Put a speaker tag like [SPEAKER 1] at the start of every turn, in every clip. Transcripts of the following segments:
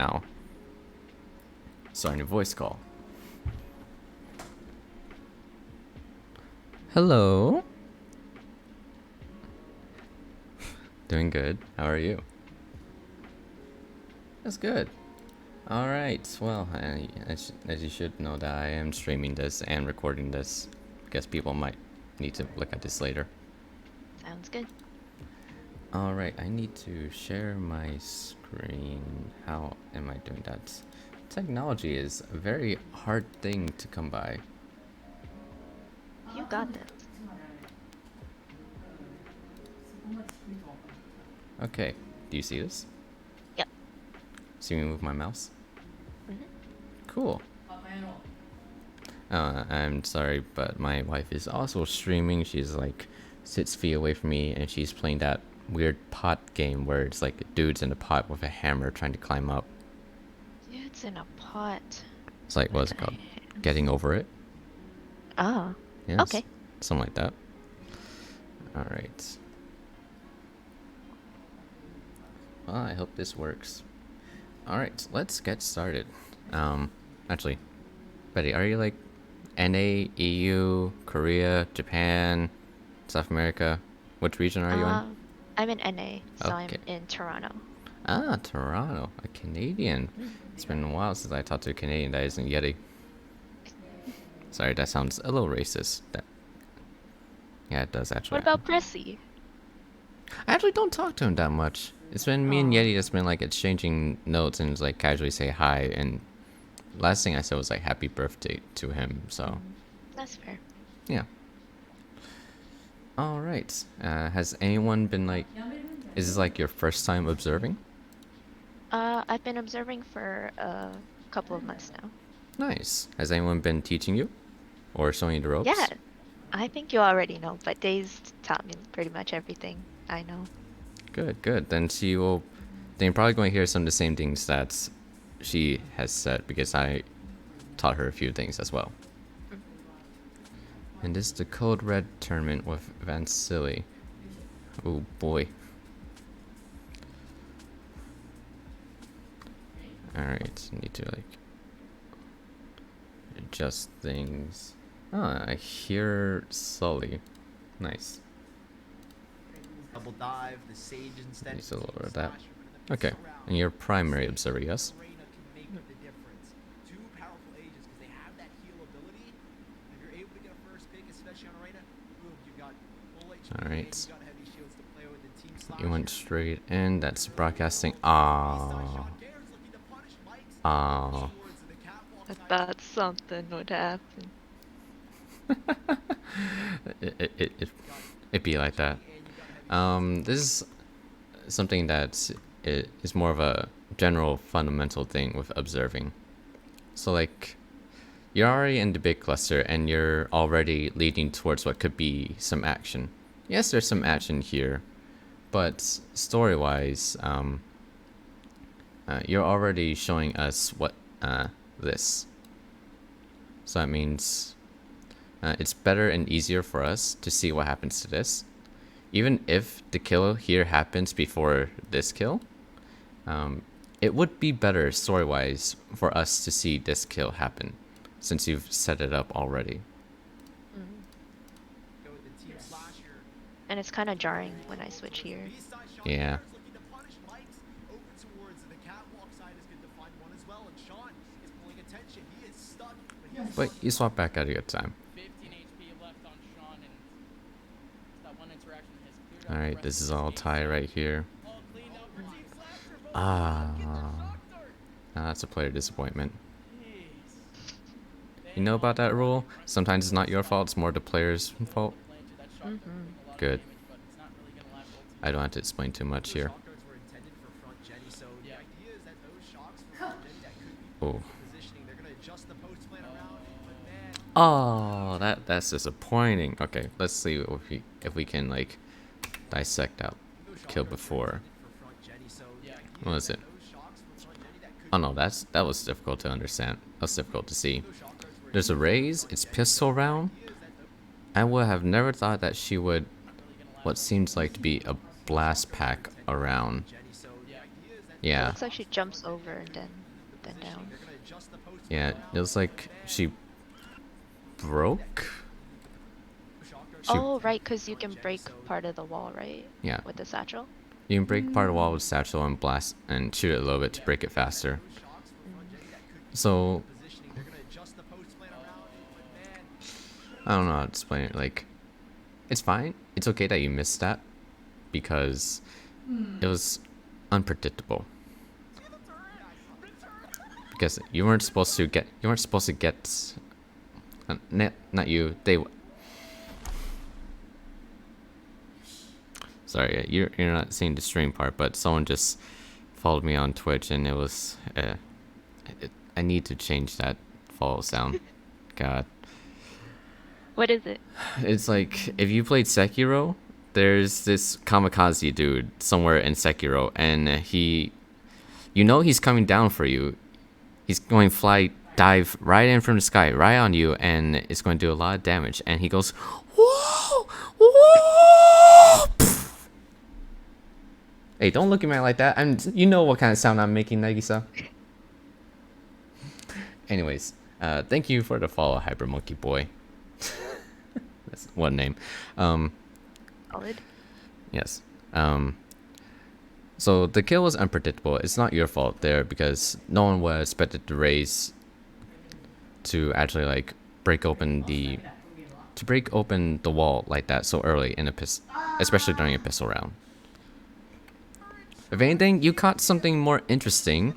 [SPEAKER 1] Now, starting a voice call. Hello. Doing good. How are you? That's good. All right. Well, as you should know, that I am streaming this and recording this. Guess people might need to look at this later.
[SPEAKER 2] Sounds good.
[SPEAKER 1] All right. I need to share my screen. How am I doing that? Technology is a very hard thing to come by.
[SPEAKER 2] You got this.
[SPEAKER 1] Okay. Do you see this?
[SPEAKER 2] Yep.
[SPEAKER 1] See me move my mouse?
[SPEAKER 2] Mm-hmm.
[SPEAKER 1] Cool. I'm sorry, but my wife is also streaming. She's like 6 feet away from me, and she's playing that weird pot game where it's like dudes in a pot with a hammer trying to climb up.
[SPEAKER 2] It's in a pot.
[SPEAKER 1] It's like, what's it called? Getting over it?
[SPEAKER 2] Oh.
[SPEAKER 1] Yes.
[SPEAKER 2] Okay.
[SPEAKER 1] Something like that. Alright. Well, I hope this works. Alright, let's get started. Actually, Betty, are you like NA, EU, Korea, Japan, South America? Which region are you in?
[SPEAKER 2] I'm in NA, so
[SPEAKER 1] Okay.
[SPEAKER 2] I'm in Toronto.
[SPEAKER 1] Ah, Toronto, a Canadian. It's been a while since I talked to a Canadian that isn't Yeti. Sorry, that sounds a little racist. Yeah, it does actually.
[SPEAKER 2] What about Pressy?
[SPEAKER 1] I actually don't talk to him that much. It's been me and Yeti that's been like exchanging notes and just like casually say hi. And last thing I said was like happy birthday to him. So
[SPEAKER 2] That's fair.
[SPEAKER 1] yeah. All right. Has anyone been like? Is this like your first time observing?
[SPEAKER 2] I've been observing for a couple of months now.
[SPEAKER 1] Nice. Has anyone been teaching you, or showing you the ropes?
[SPEAKER 2] Yeah, I think you already know, but Days taught me pretty much everything I know.
[SPEAKER 1] Good, good. Then she will. Then you're probably going to hear some of the same things that she has said because I taught her a few things as well. And this is the Code Red tournament with Vansili. Oh boy. Alright, need to like adjust things. Ah, I hear Sully. Nice.
[SPEAKER 3] Double dive, the sage instead.
[SPEAKER 1] Needs to lower that. Okay, and your primary observer, yes?
[SPEAKER 3] Two powerful ages because they have that heal ability. If you're able to get a first pick, especially on Arena, boom, you got full HP,
[SPEAKER 1] Alright.
[SPEAKER 3] you got heavy shields to play with the team slash.
[SPEAKER 1] You went straight in, that's broadcasting. Ah. Ah.
[SPEAKER 2] I thought something would happen.
[SPEAKER 1] It be like that. This is something that is more of a general fundamental thing with observing. So like, you're already in the big cluster and you're already leading towards what could be some action. Yes, there's some action here, but story-wise, you're already showing us what this. So that means it's better and easier for us to see what happens to this. Even if the kill here happens before this kill, it would be better story-wise for us to see this kill happen, since you've set it up already.
[SPEAKER 2] And it's kind of jarring when I switch here.
[SPEAKER 1] Yeah. But you swap back out of your time. Alright, this is all tie right here. Ah. Now that's a player disappointment. You know about that rule? Sometimes it's not your fault, it's more the player's fault. Good. I don't have to explain too much here. Oh. Oh, that's disappointing. Okay, let's see if we can like dissect that kill before. What was it? Oh no, that was difficult to understand. That was difficult to see. There's a raise. It's pistol round. I would have never thought that she would, what seems like to be a blast pack around.
[SPEAKER 2] It
[SPEAKER 1] Yeah.
[SPEAKER 2] looks like she jumps over and then down.
[SPEAKER 3] They're gonna adjust the post.
[SPEAKER 1] Yeah, it was like she broke. She,
[SPEAKER 2] Oh, right, because you can break part of the wall, right?
[SPEAKER 1] yeah,
[SPEAKER 2] With the satchel.
[SPEAKER 1] you can break part of the wall with satchel and blast and shoot it a little bit to break it faster. So
[SPEAKER 3] They're gonna adjust the post plan around it, but man,
[SPEAKER 1] I don't know how to explain it. Like, it's fine. It's okay that you missed that because it was unpredictable. Because you weren't supposed to get. Not you. They. Sorry, you're not seeing the stream part, but someone just followed me on Twitch, and it was. I need to change that follow sound. God.
[SPEAKER 2] What is it?
[SPEAKER 1] It's like if you played Sekiro, there's this kamikaze dude somewhere in Sekiro, and he's coming down for you. He's going to dive right in from the sky, right on you, and it's going to do a lot of damage. And he goes, whoa, whoa. Hey, don't look at me like that. You know what kind of sound I'm making, Nagisa. Anyways, thank you for the follow, Hyper Monkey Boy. That's one name.
[SPEAKER 2] Solid.
[SPEAKER 1] Yes. So the kill was unpredictable. It's not your fault there because no one was expected the raise to actually like break open the wall like that so early in especially during a pistol round. If anything, you caught something more interesting.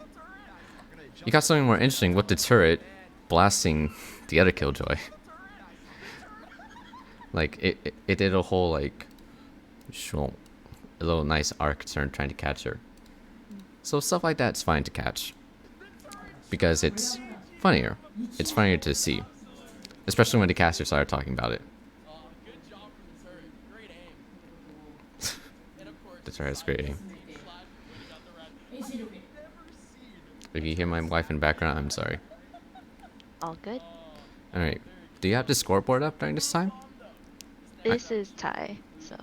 [SPEAKER 1] You got something more interesting with the turret blasting the other Killjoy. Like it did a whole like a little nice arc turn trying to catch her. So stuff like that's fine to catch. Because it's funnier. It's funnier to see. Especially when the casters start talking about it. The turret has great aim. If you hear my wife in the background, I'm sorry.
[SPEAKER 2] All good.
[SPEAKER 1] Alright. Do you have the scoreboard up during this time?
[SPEAKER 2] This is tie, so.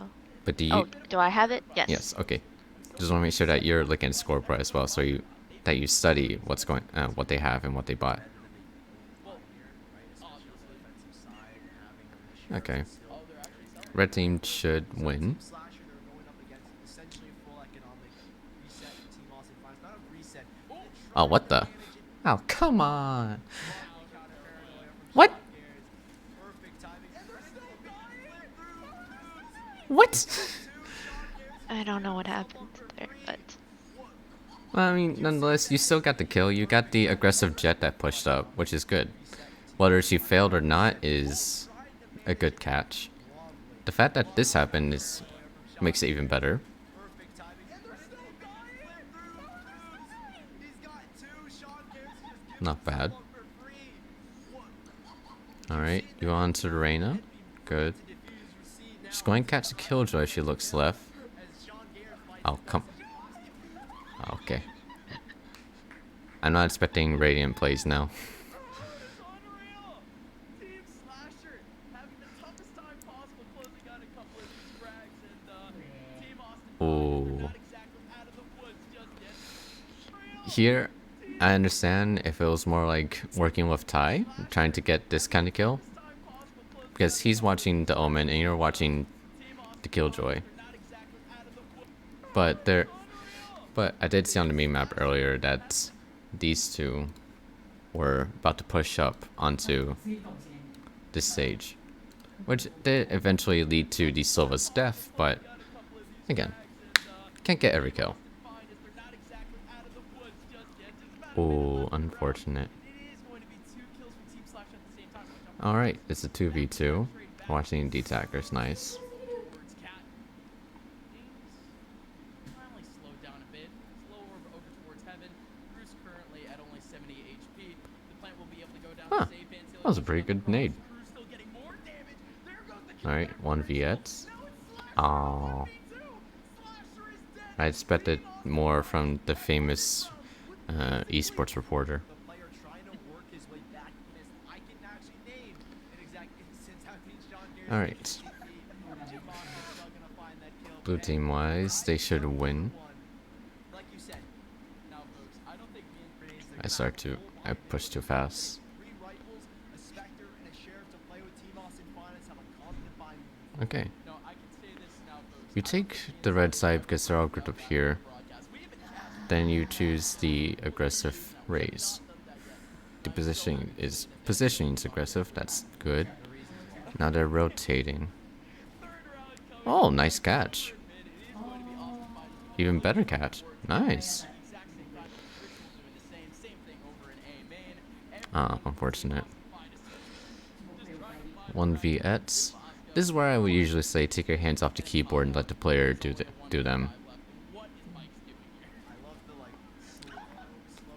[SPEAKER 1] But do you...
[SPEAKER 2] Oh, do I have it? Yes.
[SPEAKER 1] Yes, okay. Just want to make sure that you're looking at scoreboard as well, so that you study what they have and what they bought. Okay. Red team should win. Oh, what the? Oh, come on. What? What?
[SPEAKER 2] I don't know what happened there, but.
[SPEAKER 1] Well, I mean, nonetheless, you still got the kill. You got the aggressive jet that pushed up, which is good. Whether she failed or not is a good catch. The fact that this happened makes it even better. Not bad. Alright, you on to Reina. Good. She's going to catch the Killjoy. She looks left. Oh, come. Okay. I'm not expecting Radiant plays now. Ooh. Here, I understand if it was more like working with Ty, trying to get this kind of kill. Because he's watching the Omen and you're watching the Killjoy. But I did see on the meme map earlier that these two were about to push up onto this stage. Which did eventually lead to the Silva's death, but again, can't get every kill. Oh, unfortunate. Alright, it's a 2v2. Watching the attackers, nice. Huh, that was a pretty good nade. Alright, 1v8. Oh, I expected more from the famous esports reporter. Alright. Blue team wise, they should win. I push too fast.
[SPEAKER 3] Three rifles, a Spectre, and a Sheriff to play with. Team Austin Finance have a confident buy moving forward.
[SPEAKER 1] Okay.
[SPEAKER 4] No, I can say this now, folks.
[SPEAKER 1] You take the red side because they're all grouped up here. Then you choose the aggressive raise. The positioning's aggressive. That's good. Now they're rotating. Oh, nice catch. Even better catch. Nice. Ah, unfortunate. 1v8s. This is where I would usually say take your hands off the keyboard and let the player do them.
[SPEAKER 3] I love the like slow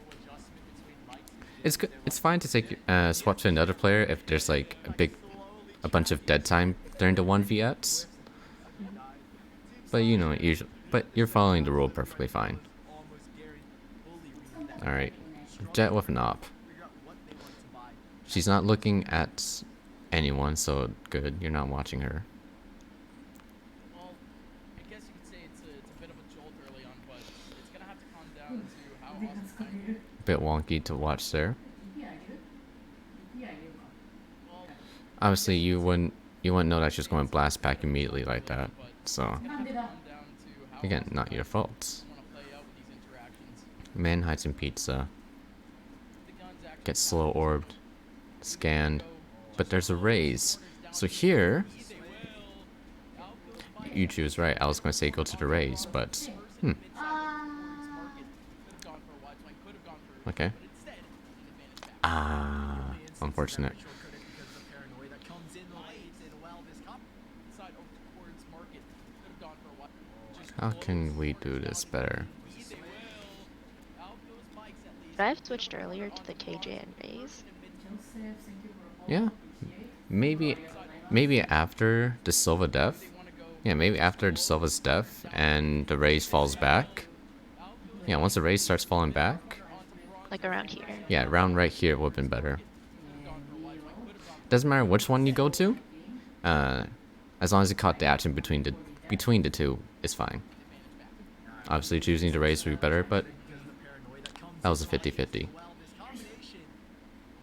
[SPEAKER 3] adjustment between Mike's and
[SPEAKER 1] It's good. It's fine to take swap to another player if there's like a bunch of dead time during the 1v8s. But you know, but you're following the rule perfectly fine.
[SPEAKER 3] almost Gary fully reading that.
[SPEAKER 1] All right, Jet with an op.
[SPEAKER 3] Figure out what they wanted to buy.
[SPEAKER 1] She's not looking at anyone, so good. You're not watching her.
[SPEAKER 4] Well, I guess you could say it's a bit of a jolt early on, but it's gonna have to come down to how Austin
[SPEAKER 1] Bit wonky to watch there.
[SPEAKER 4] well,
[SPEAKER 1] Obviously, you wouldn't know that she's going to blast back immediately like that. So
[SPEAKER 4] come down to how
[SPEAKER 1] again, not your fault.
[SPEAKER 4] want to play out with these interactions.
[SPEAKER 1] Man hides in pizza.
[SPEAKER 4] The guns actually
[SPEAKER 1] Gets slow orbed, scanned, but there's a raise. So here, you choose right. I was going to say go to the raise, but okay. Ah, unfortunate.
[SPEAKER 3] Because of the paranoia that comes in late and well this cup.
[SPEAKER 1] How can we do this better?
[SPEAKER 2] Should I have switched earlier to the KJ and Rays?
[SPEAKER 1] Yeah, maybe after the Silva death. Yeah, maybe after the Silva's death and the raise falls back. Yeah, once the raise starts falling back.
[SPEAKER 2] Like around here.
[SPEAKER 1] Yeah, around right here would have been better. Doesn't matter which one you go to. As long as you caught the action between the two, is fine. Obviously, choosing the raise would be better, but that was a 50-50.
[SPEAKER 3] Well, this combination,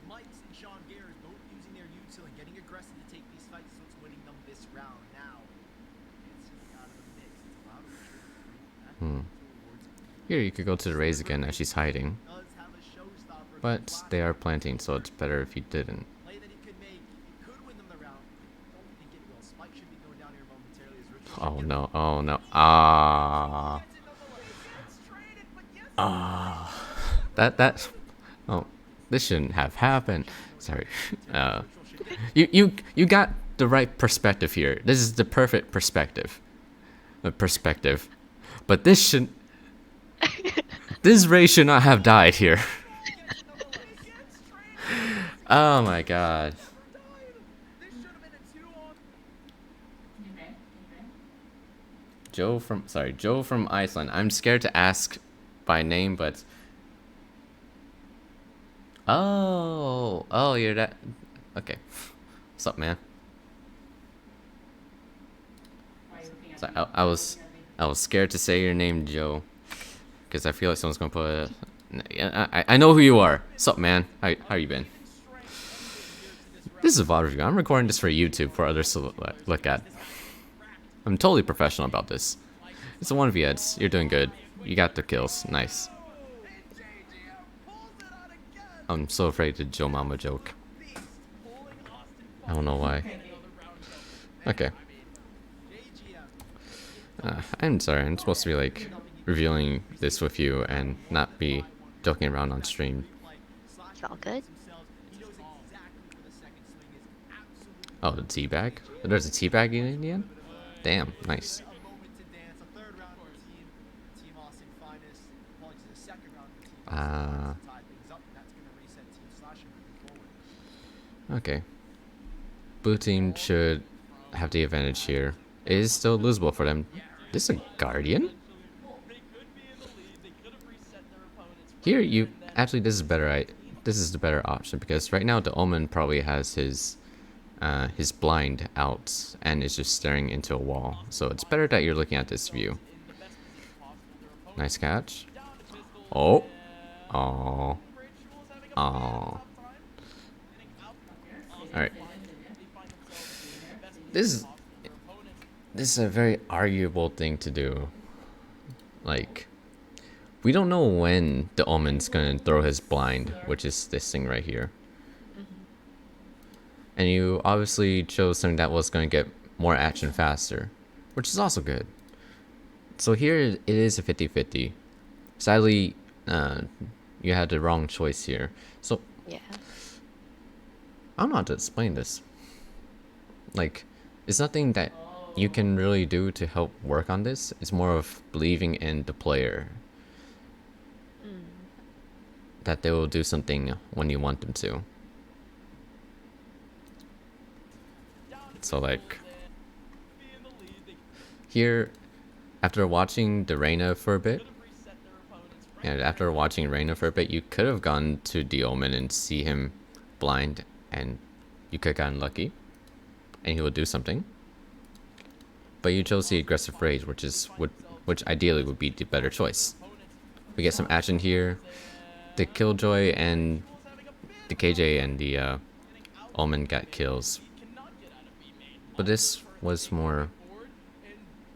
[SPEAKER 3] Mike's and Sean Garrett both using their util and getting aggressive to take these fights, so it's winning them this round. Now, it's just out of the mix. It's allowed to retreat back towards
[SPEAKER 1] Here you could go to the raise again as she's hiding.
[SPEAKER 3] does have a showstopper.
[SPEAKER 1] But they are planting, so it's better if you didn't.
[SPEAKER 3] Play that he could make. He could win them the round. Don't think it will. Spike should be going down here momentarily as Richard should
[SPEAKER 1] Oh
[SPEAKER 3] get
[SPEAKER 1] no, oh no. Ah. Ah. That oh, this shouldn't have happened. Sorry. You got the right perspective here. This is the perfect perspective. But this shouldn't. This Ray should not have died here. Oh my god.
[SPEAKER 3] This should have been a 2-on.
[SPEAKER 1] Joe from Iceland. I'm scared to ask by name, but oh, you're that. Okay, what's up, man? So I was scared to say your name, Joe, because I feel like someone's gonna put. I know who you are. What's up, man? How you been? This is a VOD review. I'm recording this for YouTube for others to look at. I'm totally professional about this. It's a 1v8. You're doing good. You got the kills. Nice. I'm so afraid to Joe Mama joke. I don't know why. Okay. I'm sorry. I'm supposed to be like revealing this with you and not be joking around on stream.
[SPEAKER 2] It's all good.
[SPEAKER 1] Oh, the teabag? There's a teabag in the end? Damn, nice.
[SPEAKER 3] A moment to dance. A third round for Team Austin Finest. Apologies, a second round for Team Austin Finest to tie things up, and that's going to reset Team Slasher moving forward.
[SPEAKER 1] Okay. Blue team should have the advantage here. It is still losable for them. This is a Guardian? Here, this is better. This is the better option because right now the Omen probably has his blind out and is just staring into a wall. So it's better that you're looking at this view. Nice catch. Oh. Oh. Alright. This is a very arguable thing to do. Like, we don't know when the Omen's gonna throw his blind, which is this thing right here. And you obviously chose something that was gonna get more action faster, which is also good. So here it is a 50-50. Sadly, you had the wrong choice here. So
[SPEAKER 2] Yeah.
[SPEAKER 1] I don't know how to explain this. Like, it's nothing that you can really do to help work on this. It's more of believing in the player. That they will do something when you want them to. So like, here, after watching the Reyna for a bit, you could have gone to the Omen and see him blind, and you could have gotten lucky, and he would do something. But you chose the aggressive rage, which ideally would be the better choice. We get some action here. The Killjoy and the KJ and the Omen got kills. But this was more...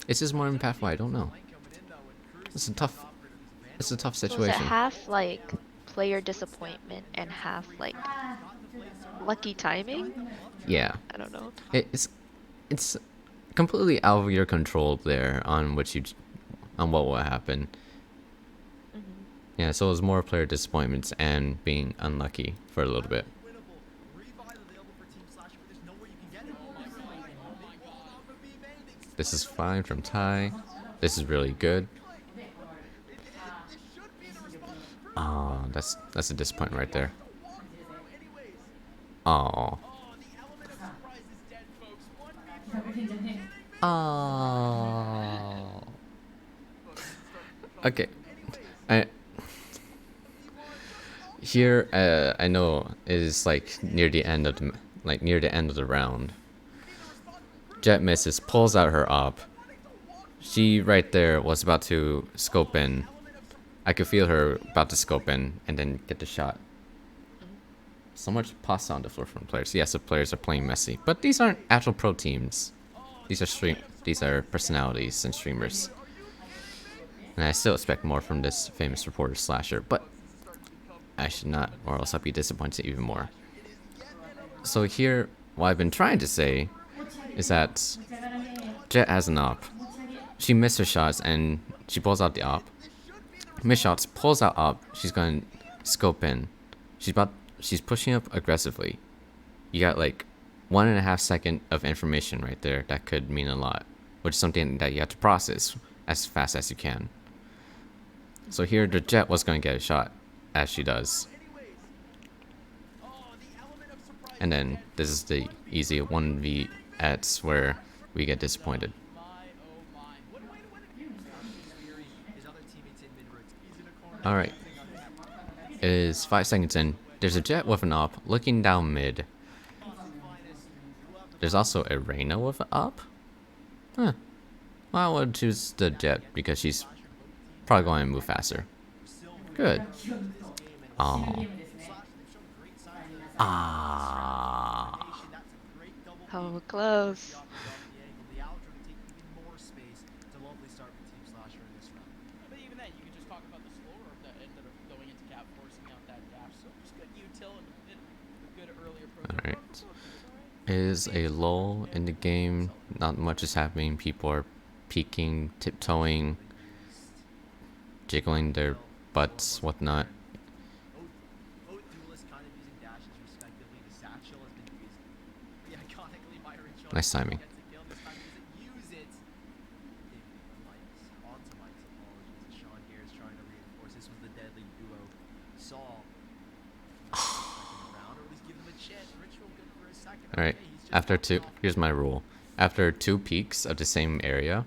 [SPEAKER 1] It's just more impactful, I don't know. It's a tough
[SPEAKER 2] So is it
[SPEAKER 1] situation.
[SPEAKER 2] half like player disappointment and half like lucky timing?
[SPEAKER 1] Yeah.
[SPEAKER 2] I don't know.
[SPEAKER 1] It's completely out of your control there on what will happen. Yeah, so it was more player disappointments and being unlucky for a little bit. This is fine from Ty. This is really good. Oh, that's a disappointment right there. Oh. Oh. Okay. Here, I know it is like near the end of the round. Jet misses, pulls out her op. She right there was about to scope in. I could feel her about to scope in and then get the shot. So much pasta on the floor from players. Yes, the players are playing messy, but these aren't actual pro teams. These are personalities and streamers. And I still expect more from this famous reporter slasher, but I should not, or else I'll be disappointed even more. So here, what I've been trying to say is that Jet has an op. She missed her shots and she pulls out the op. Miss shots, pulls out op. She's going to scope in. She's pushing up aggressively. You got like 1.5 seconds of information right there that could mean a lot, which is something that you have to process as fast as you can. So here the Jet was going to get a shot, as she does. And then this is the easy 1v at where we get disappointed. Alright. It is 5 seconds in. There's a Jet with an op looking down mid. There's also a Reyna with an op? Huh. Well, I would choose the Jet because she's probably going to move faster. Good. Oh. Ah.
[SPEAKER 2] Oh, close.
[SPEAKER 4] But even then, you can just talk about the slower that ended up going into cap, forcing out that dash. So just good util and a good early approach.
[SPEAKER 1] Alright. It is a lull in the game. Not much is happening. People are peeking, tiptoeing, jiggling their butts, whatnot. Nice timing. Alright, after two, here's my rule. After 2 peaks of the same area,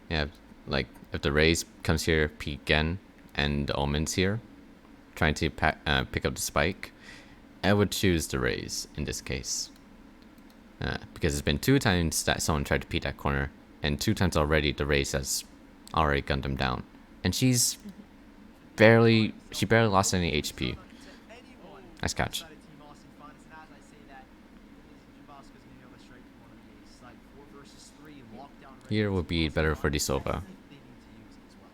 [SPEAKER 1] yeah, like if the Raze comes here, peek again, and the Omen's here, trying to pick up the spike, I would choose the Raze in this case. Because it's been 2 times that someone tried to peek that corner, and 2 times already the Raze has already gunned him down. And she barely lost any HP. Nice catch.
[SPEAKER 3] Side of Team Austin Finance, and as I say that, Jabasco's gonna be able to strike one on the ace side. 4 versus 3, lockdown.
[SPEAKER 1] Here would be better for the Sova,
[SPEAKER 3] They need to use it as well.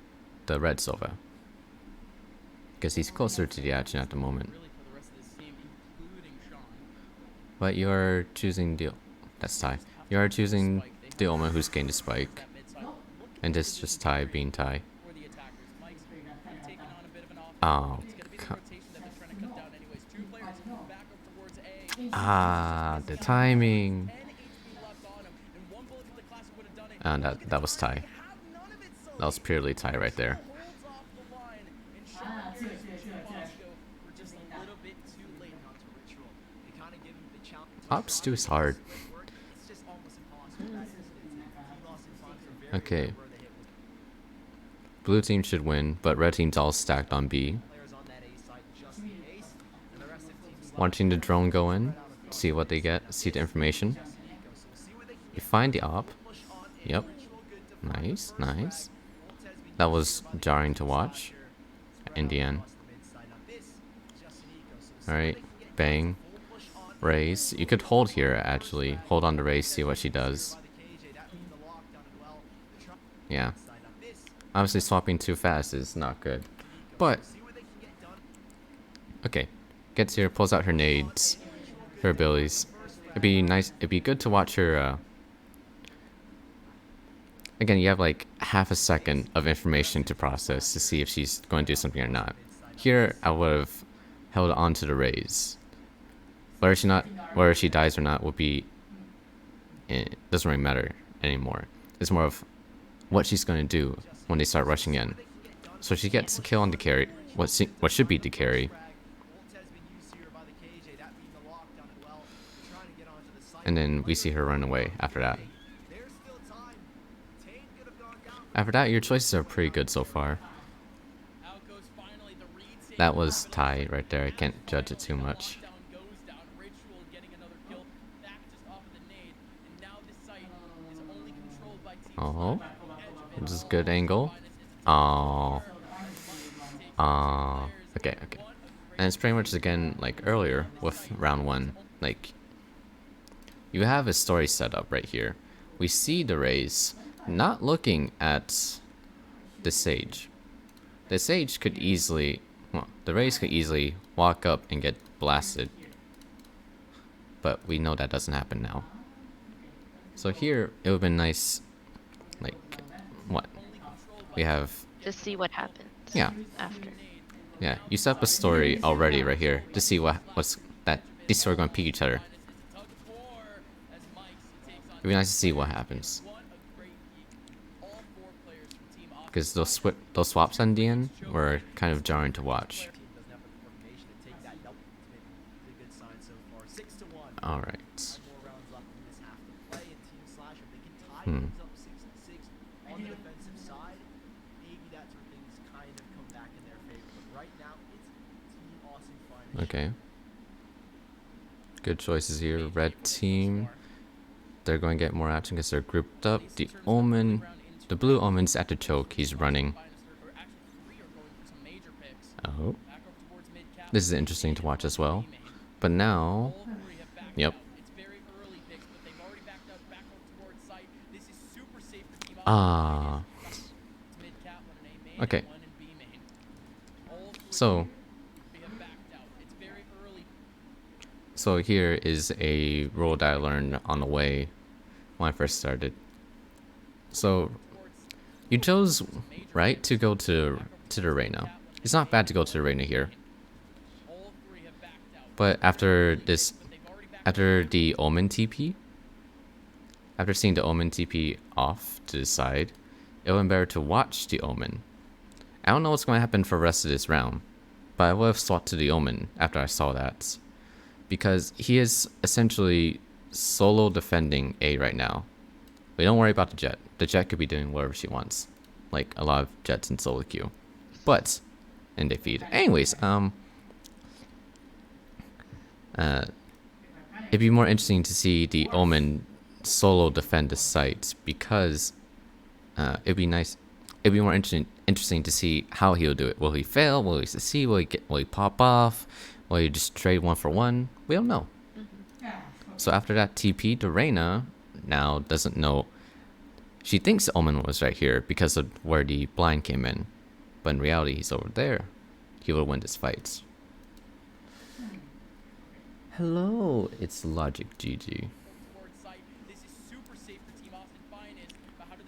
[SPEAKER 1] the red Sova. Because he's closer to the action at the moment.
[SPEAKER 4] Really for the rest of this team, including Sean.
[SPEAKER 1] But you're choosing the... That's Ty. You are choosing the Omen who's gained the spike.
[SPEAKER 4] That mid side.
[SPEAKER 1] And this is just Ty being Ty.
[SPEAKER 4] For the attackers, Mike's taking on a bit of an offense.
[SPEAKER 1] Oh,
[SPEAKER 4] It's gonna be the rotation that they're trying to cut down anyways. 2 players back up towards A.
[SPEAKER 1] ah, the timing.
[SPEAKER 4] 10 HP left on him, and 1 bullet from the classic would have done it.
[SPEAKER 1] And that was Ty. That was purely Ty right there.
[SPEAKER 4] Holds off the line, and Sean Gears and Bosco were just a little bit too late.
[SPEAKER 3] Onto Ritual. They kind of give him the challenge.
[SPEAKER 1] Ops 2 is hard.
[SPEAKER 3] It's just almost impossible. Team Austin Finance are very
[SPEAKER 1] Okay.
[SPEAKER 3] aware where the hit was.
[SPEAKER 1] Blue team should win, but red team's all stacked on B.
[SPEAKER 3] Players on that ace side just the ace, and the rest of the team slide
[SPEAKER 1] Watching the drone go in, see what they get, see the information.
[SPEAKER 3] so we'll see where they can
[SPEAKER 1] You find the op.
[SPEAKER 3] push on
[SPEAKER 1] Yep. Nice, nice. That was jarring to watch in the end. Alright, bang. Raise. You could hold here actually. Hold on to Raise, see what she does. Yeah. Obviously swapping too fast is not good. But okay. Gets here, pulls out her nades, her abilities. It'd be good to watch her again, you have like half a second of information to process to see if she's going to do something or not. Here, I would have held on to the raise. Whether she dies or not will be, it doesn't really matter anymore. It's more of what she's going to do when they start rushing in. So she gets the kill on the carry, what should be the carry. And then we see her run away after that. After that, your choices are pretty good so far.
[SPEAKER 4] Out goes finally the read save.
[SPEAKER 1] That was Ty right there. I can't judge it too much.
[SPEAKER 4] Lockdown goes down. Ritual getting another kill back just off of the nade. And now this site is only controlled by Team
[SPEAKER 1] Oh,
[SPEAKER 4] Slash.
[SPEAKER 1] this is a good angle. Oh, okay, okay. And it's pretty much again like earlier with round 1. Like, you have a story set up right here. We see the Rays not looking at the Sage. The Sage could easily, well, the Rays could easily walk up and get blasted. But we know that doesn't happen now. So here, it would have been nice, like, what? We have,
[SPEAKER 2] To see what happens.
[SPEAKER 1] yeah,
[SPEAKER 2] After.
[SPEAKER 1] yeah. You set up a story already right here to see what's that these two are going to pick each other. It'd be nice to see what happens. Because those swaps on the end were kind of jarring to watch. Alright. Hmm. Okay. Good choices here. Red team. They're going to get more action because they're grouped up. The Omen. The blue Omen's at the choke. He's running. Oh. This is interesting to watch as well. But now. Yep. Ah. Okay. So here is a rule that I learned on the way when I first started. So you chose right to go to the Reina. It's not bad to go to the Reina here. But after the Omen TP, after seeing the Omen TP off to the side, it would have been better to watch the Omen. I don't know what's going to happen for the rest of this round, but I would have swapped to the Omen after I saw that. Because he is essentially solo defending A right now. But don't worry about the Jet. The Jet could be doing whatever she wants. Like a lot of Jets in solo queue. But, and they feed. Anyways, it'd be more interesting to see the Omen solo defend the site. Because it'd be more interesting to see how he'll do it. Will he fail? Will he succeed? Will he pop off? Or you just trade 1 for 1? We don't know.
[SPEAKER 2] Mm-hmm.
[SPEAKER 1] So after that TP, Dorena now doesn't know. She thinks Omen was right here because of where the blind came in. But in reality, he's over there. He will win this fight. Hello, it's Logic GG.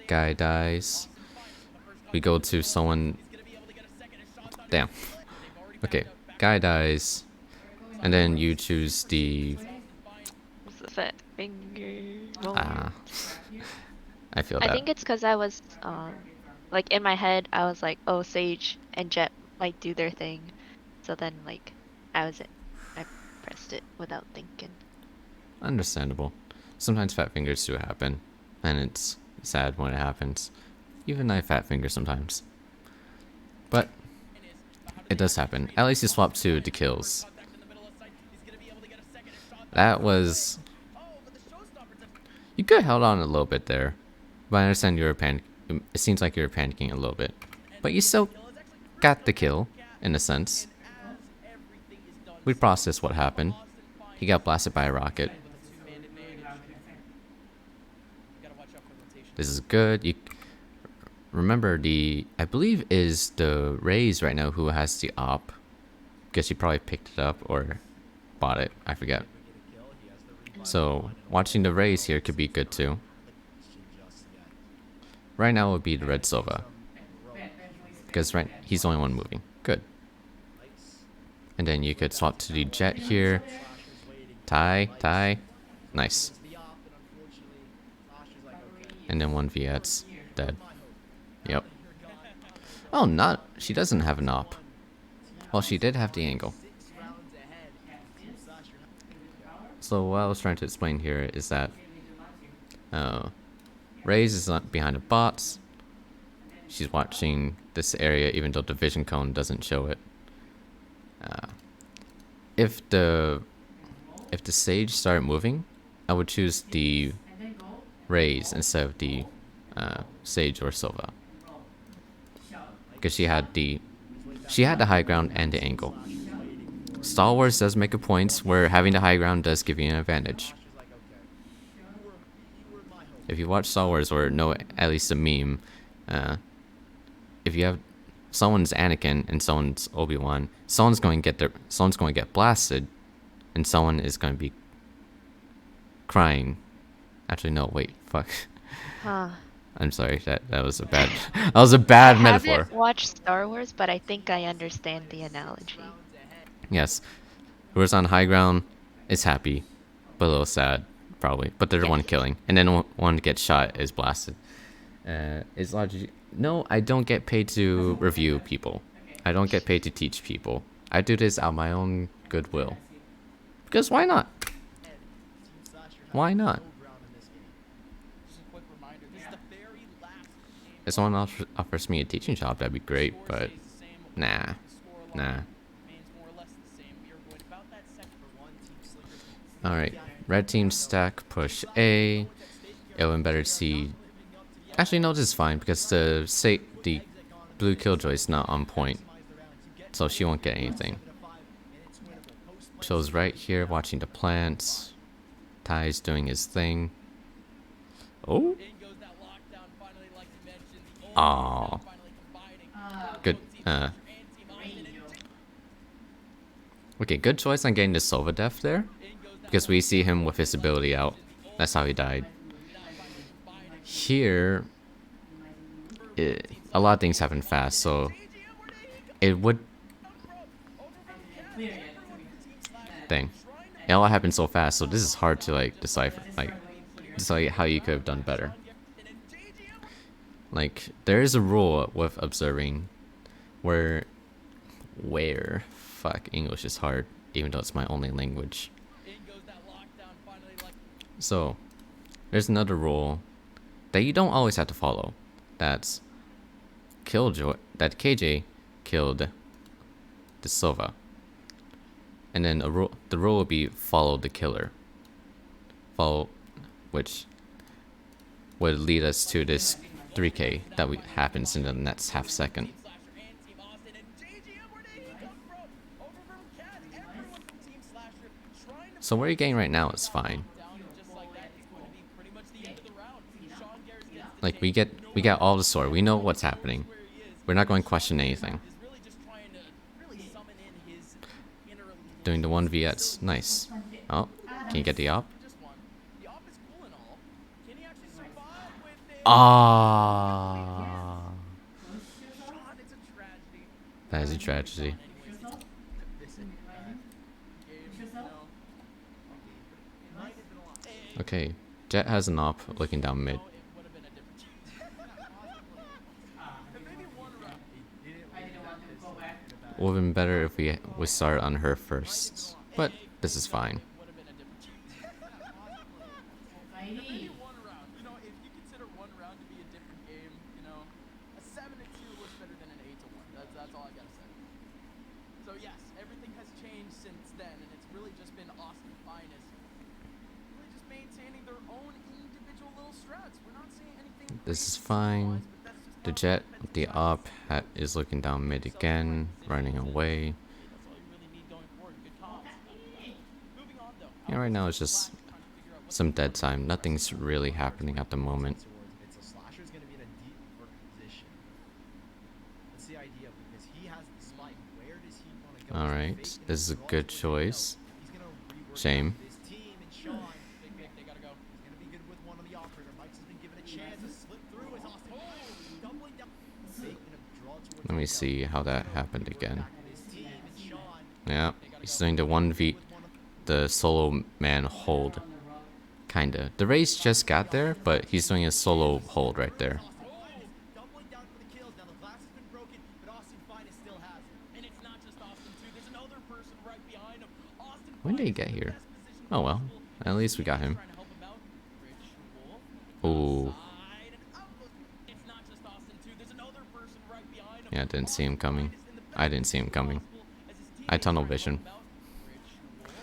[SPEAKER 1] Guy dies. We go to someone. Damn. Okay, guy dies. And then you choose the.
[SPEAKER 2] What's the fat finger?
[SPEAKER 1] Ah. I feel
[SPEAKER 2] I
[SPEAKER 1] that.
[SPEAKER 2] think it's because I was like in my head I was like, oh, Sage and Jet might do their thing. So then like I pressed it without thinking.
[SPEAKER 1] Understandable. Sometimes fat fingers do happen. And it's sad when it happens. Even I fat finger sometimes. But it does happen. At least you swap to the kills. That was. You could have held on a little bit there. But I understand you were it seems like you were panicking a little bit. But you still got the kill, in a sense. We processed what happened. He got blasted by a rocket. This is good. You remember I believe is the Raze right now who has the op. Guess you probably picked it up or bought it. I forget. So watching the Raze here could be good too. Right now it would be the red Sova. Because he's the only one moving. Good. And then you could swap to the Jet here. Tie. Nice. And then 1 Viet's dead. Yep. Oh, she doesn't have an op. Well, she did have the angle. So what I was trying to explain here is that Raze is not behind the bots. She's watching this area even though the vision cone doesn't show it. If the Sage started moving, I would choose the Raze instead of the Sage or Sova. Because she had the high ground and the angle. Star Wars does make a point where having the high ground does give you an advantage. If you watch Star Wars or know at least a meme, if you have someone's Anakin and someone's Obi-Wan, someone's going to get blasted, and someone is going to be crying. Actually, no, wait, fuck.
[SPEAKER 2] Huh.
[SPEAKER 1] I'm sorry, that was a bad metaphor.
[SPEAKER 2] I haven't watched Star Wars, but I think I understand the analogy.
[SPEAKER 1] Yes. Whoever's on high ground is happy, but a little sad, probably. But they're the one killing. And then one gets shot is blasted. Is logic. No, I don't get paid to review people. I don't get paid to teach people. I do this out of my own goodwill. Because why not? Why not? If someone offers me a teaching job, that'd be great, but nah. Alright, red team stack, push A. It would better see. Actually, no, this is fine because the blue killjoy is not on point, so she won't get anything. Chill's right here watching the plants. Ty's doing his thing. Oh. Aww. Good. Okay, good choice on getting the Sova def there. Because we see him with his ability out. That's how he died. Here, a lot of things happen fast, so it would. Dang. It all happened so fast, so this is hard to like decipher. Like, decide how you could have done better. Like, there is a rule with observing where fuck, English is hard, even though it's my only language. So, there's another rule that you don't always have to follow. That's that KJ killed the Sova. And then the rule will be follow the killer. Which would lead us to this 3K that happens in the next half second. So what you're getting right now is fine.
[SPEAKER 4] Down, and just like that, it's going to be pretty much the end of the round. Sean Garrett gets the
[SPEAKER 1] Like
[SPEAKER 4] take.
[SPEAKER 1] we get all the sword. We know what's happening.
[SPEAKER 4] Where he is.
[SPEAKER 1] We're not going to question anything.
[SPEAKER 4] Is really just trying to really summon in his inner elite.
[SPEAKER 1] Doing the 1v. Nice. Oh, can you get the op?
[SPEAKER 4] Just one. The op is cool and all. Can he actually survive with it?
[SPEAKER 1] Ah,
[SPEAKER 4] Sean, it's a tragedy.
[SPEAKER 1] that is a tragedy.
[SPEAKER 4] Anyways, listen, game, no. Might have been a lot.
[SPEAKER 1] Okay, Jet has an op looking down mid.
[SPEAKER 4] It would have been a different and maybe one round.
[SPEAKER 1] Would have been better if we start on her first, but this is fine.
[SPEAKER 4] Would have been a different maybe one round. You know, if you consider one round to be a different game, you know, a 7-2 looks better than an 8-1. That's all I gotta say. So yes, everything has changed since then, and it's really just been Austin Finest really just maintaining their own individual little strats. We're not seeing anything.
[SPEAKER 1] This is fine. The Jet, the op, is looking down mid again, running away.
[SPEAKER 4] That's all you really need going forward. Good comms. Moving on though.
[SPEAKER 1] Yeah, right now it's just some dead time. Nothing's really happening at the moment.
[SPEAKER 3] So Slasher's gonna be in a deep work position. That's the idea because he has the spike. Where does he want to go?
[SPEAKER 1] All right, this is a good choice.
[SPEAKER 3] He's gonna rework
[SPEAKER 1] Shame.
[SPEAKER 3] his team and Sean.
[SPEAKER 4] Big, they gotta go.
[SPEAKER 3] He's gonna be good with one on the operator. Mike's has been given a chance to slip through as Austin doubling down. Faking a draw towards
[SPEAKER 1] Let me
[SPEAKER 3] the
[SPEAKER 1] see how that happened again.
[SPEAKER 3] back of his team and Sean.
[SPEAKER 1] Yeah, he's doing the 1v, the solo man hold. Kinda. The race just got there, but he's doing a solo hold right there.
[SPEAKER 3] Doubling down for the kills. Now the glass has been broken, but Austin Finest still has it.
[SPEAKER 4] And it's not just Austin too. There's another person right behind him. Austin
[SPEAKER 1] When did he
[SPEAKER 4] Finest
[SPEAKER 1] get
[SPEAKER 4] in the
[SPEAKER 1] here?
[SPEAKER 4] best position
[SPEAKER 1] Oh well,
[SPEAKER 4] possible.
[SPEAKER 1] at least we got him.
[SPEAKER 4] Trying to help him out. Ritual.
[SPEAKER 1] Ooh,
[SPEAKER 4] Side and out. It's not just Austin too. There's another person right behind him.
[SPEAKER 1] yeah, didn't see him coming.
[SPEAKER 4] Finest in the best
[SPEAKER 1] I didn't see him coming.
[SPEAKER 4] possible as his
[SPEAKER 1] I
[SPEAKER 4] teammates
[SPEAKER 1] tunnel
[SPEAKER 4] try to
[SPEAKER 1] vision.
[SPEAKER 4] help him out. Ritual.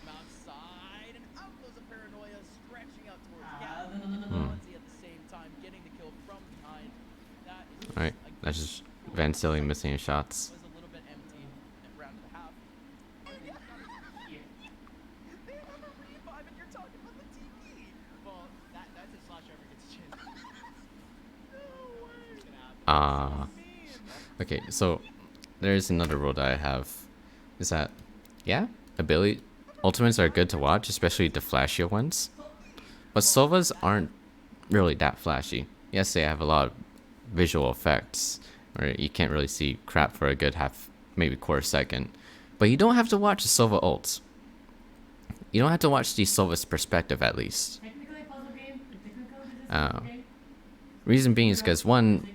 [SPEAKER 4] Outside and out goes a paranoia, stretching out towards Gap. And Lindsay at the same time getting the kill from behind. That is just,
[SPEAKER 1] Alright,
[SPEAKER 4] again,
[SPEAKER 1] that's just Van Silly missing his shots.
[SPEAKER 4] was a little bit empty at round and a half. They have a revive and you're talking about the TV.
[SPEAKER 3] Well, that's if Slasher ever gets a chance.
[SPEAKER 4] No way.
[SPEAKER 3] It's gonna happen.
[SPEAKER 1] Okay, so there's another rule that I have. Is that, yeah, ability ultimates are good to watch, especially the flashier ones. But Sovas aren't really that flashy. Yes, they have a lot of visual effects, where you can't really see crap for a good half, maybe quarter second. But you don't have to watch the Sova ults. You don't have to watch the Sova's perspective at least. Reason being is because one,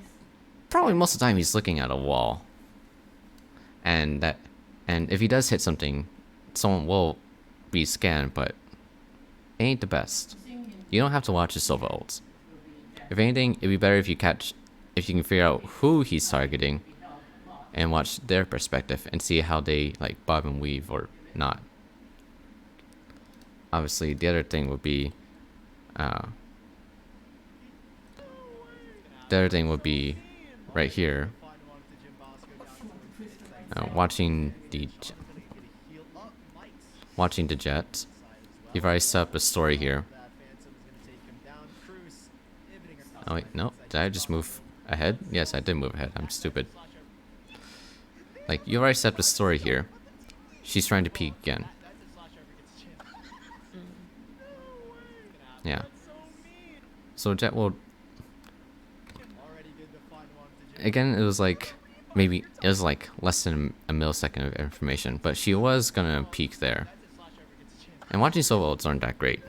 [SPEAKER 1] probably most of the time he's looking at a wall. And if he does hit something, someone will be scanned, but it ain't the best. You don't have to watch the Sova ults. If anything, it'd be better if you can figure out who he's targeting and watch their perspective and see how they like bob and weave or not. Obviously, the other thing would be, right here, watching the Jet. You've already set up a story here. Oh wait, no, did I just move ahead? Yes, I did move ahead. I'm stupid. Like, you already set up a story here. She's trying to peek again. Yeah. So Jet will... Again, it was like... Maybe it was like less than a millisecond of information, but she was gonna peek there. And watching solo ults aren't that great.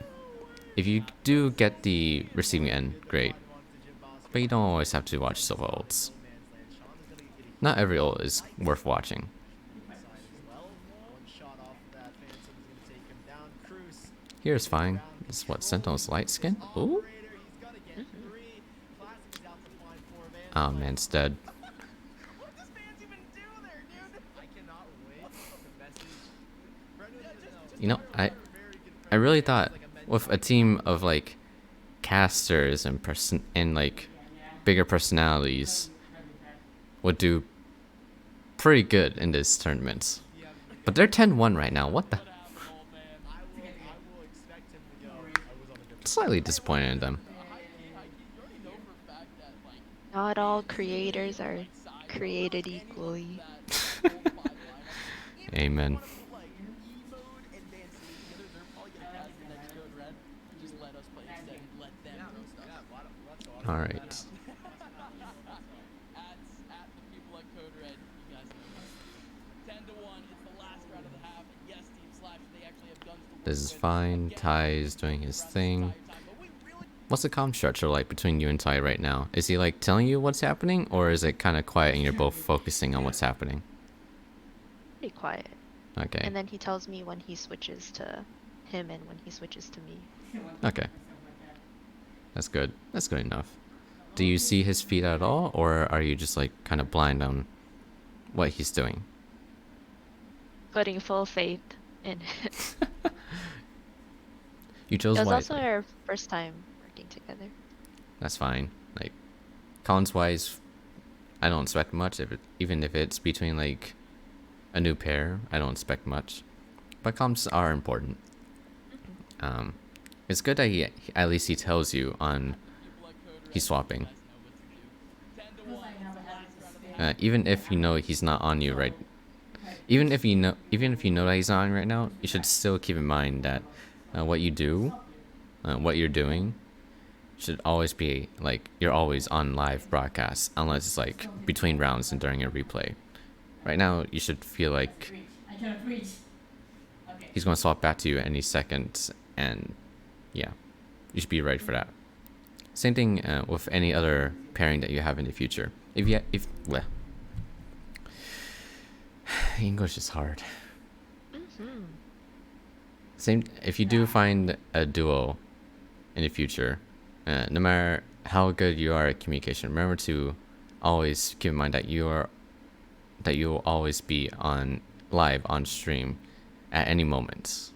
[SPEAKER 1] If you do get the receiving end, great. But you don't always have to watch solo ults. Not every ult is worth watching. Here's fine. This is what, Sentinel's light skin? Ooh. Oh, man's dead.
[SPEAKER 4] What does fans even do there, dude?
[SPEAKER 3] I cannot wait to message.
[SPEAKER 1] You know, I really thought with a team of like casters and like bigger personalities would do pretty good in this tournament. But they're 10-1 right now. What the? slightly disappointed in them.
[SPEAKER 4] High key, you already know for a fact that like
[SPEAKER 2] Not all
[SPEAKER 4] if you take
[SPEAKER 2] creators are
[SPEAKER 4] like sides
[SPEAKER 2] created
[SPEAKER 4] across any of
[SPEAKER 2] equally.
[SPEAKER 4] that old five lineup, even if you
[SPEAKER 1] Amen.
[SPEAKER 4] want to put like E mode and Van City together, they're probably gonna cast the next Code Red and just let us play instead and let them throw stuff.
[SPEAKER 3] Yeah, let's go.
[SPEAKER 1] All right.
[SPEAKER 4] At the people at Code Red, you guys know what to do. 10-1, it's the last round of the half, and yes, Team Slash, they actually have guns to work
[SPEAKER 1] This is
[SPEAKER 4] with.
[SPEAKER 1] fine.
[SPEAKER 4] Again,
[SPEAKER 1] Ty is doing his
[SPEAKER 4] around this
[SPEAKER 1] thing.
[SPEAKER 4] entire time, but we really
[SPEAKER 1] What's the comm structure like between you and Ty right now? Is he like telling you what's happening, or is it kind of quiet and you're both focusing on what's happening?
[SPEAKER 2] Pretty quiet.
[SPEAKER 1] Okay.
[SPEAKER 2] And then he tells me when he switches to him and when he switches to me.
[SPEAKER 1] Okay. That's good. That's good enough. Do you see his feet at all, or are you just like kind of blind on what he's doing?
[SPEAKER 2] Putting full faith in it.
[SPEAKER 1] You
[SPEAKER 2] It
[SPEAKER 1] chose
[SPEAKER 2] was
[SPEAKER 1] wisely.
[SPEAKER 2] also our first time working together.
[SPEAKER 1] That's fine. Like, cons wise, I don't expect much. Even if it's between like a new pair, I don't expect much. But comms are important. It's good that he at least he tells you on
[SPEAKER 4] people at Code Red,
[SPEAKER 1] he's swapping.
[SPEAKER 4] you guys know what to do. 10-1, it's the last round of the half.
[SPEAKER 1] Even if you know he's not on you right, even if you know that he's not on you right now, you should still keep in mind that what you do, what you're doing, should always be like you're always on live broadcast, unless it's like between rounds and during a replay. Right now, you should feel like he's going to swap back to you any second, and yeah, you should be ready for that. Same thing with any other pairing that you have in the future. Bleh. English is hard. Same if you do find a duo in the future, no matter how good you are at communication, remember to always keep in mind that you will always be on live on stream at any moment.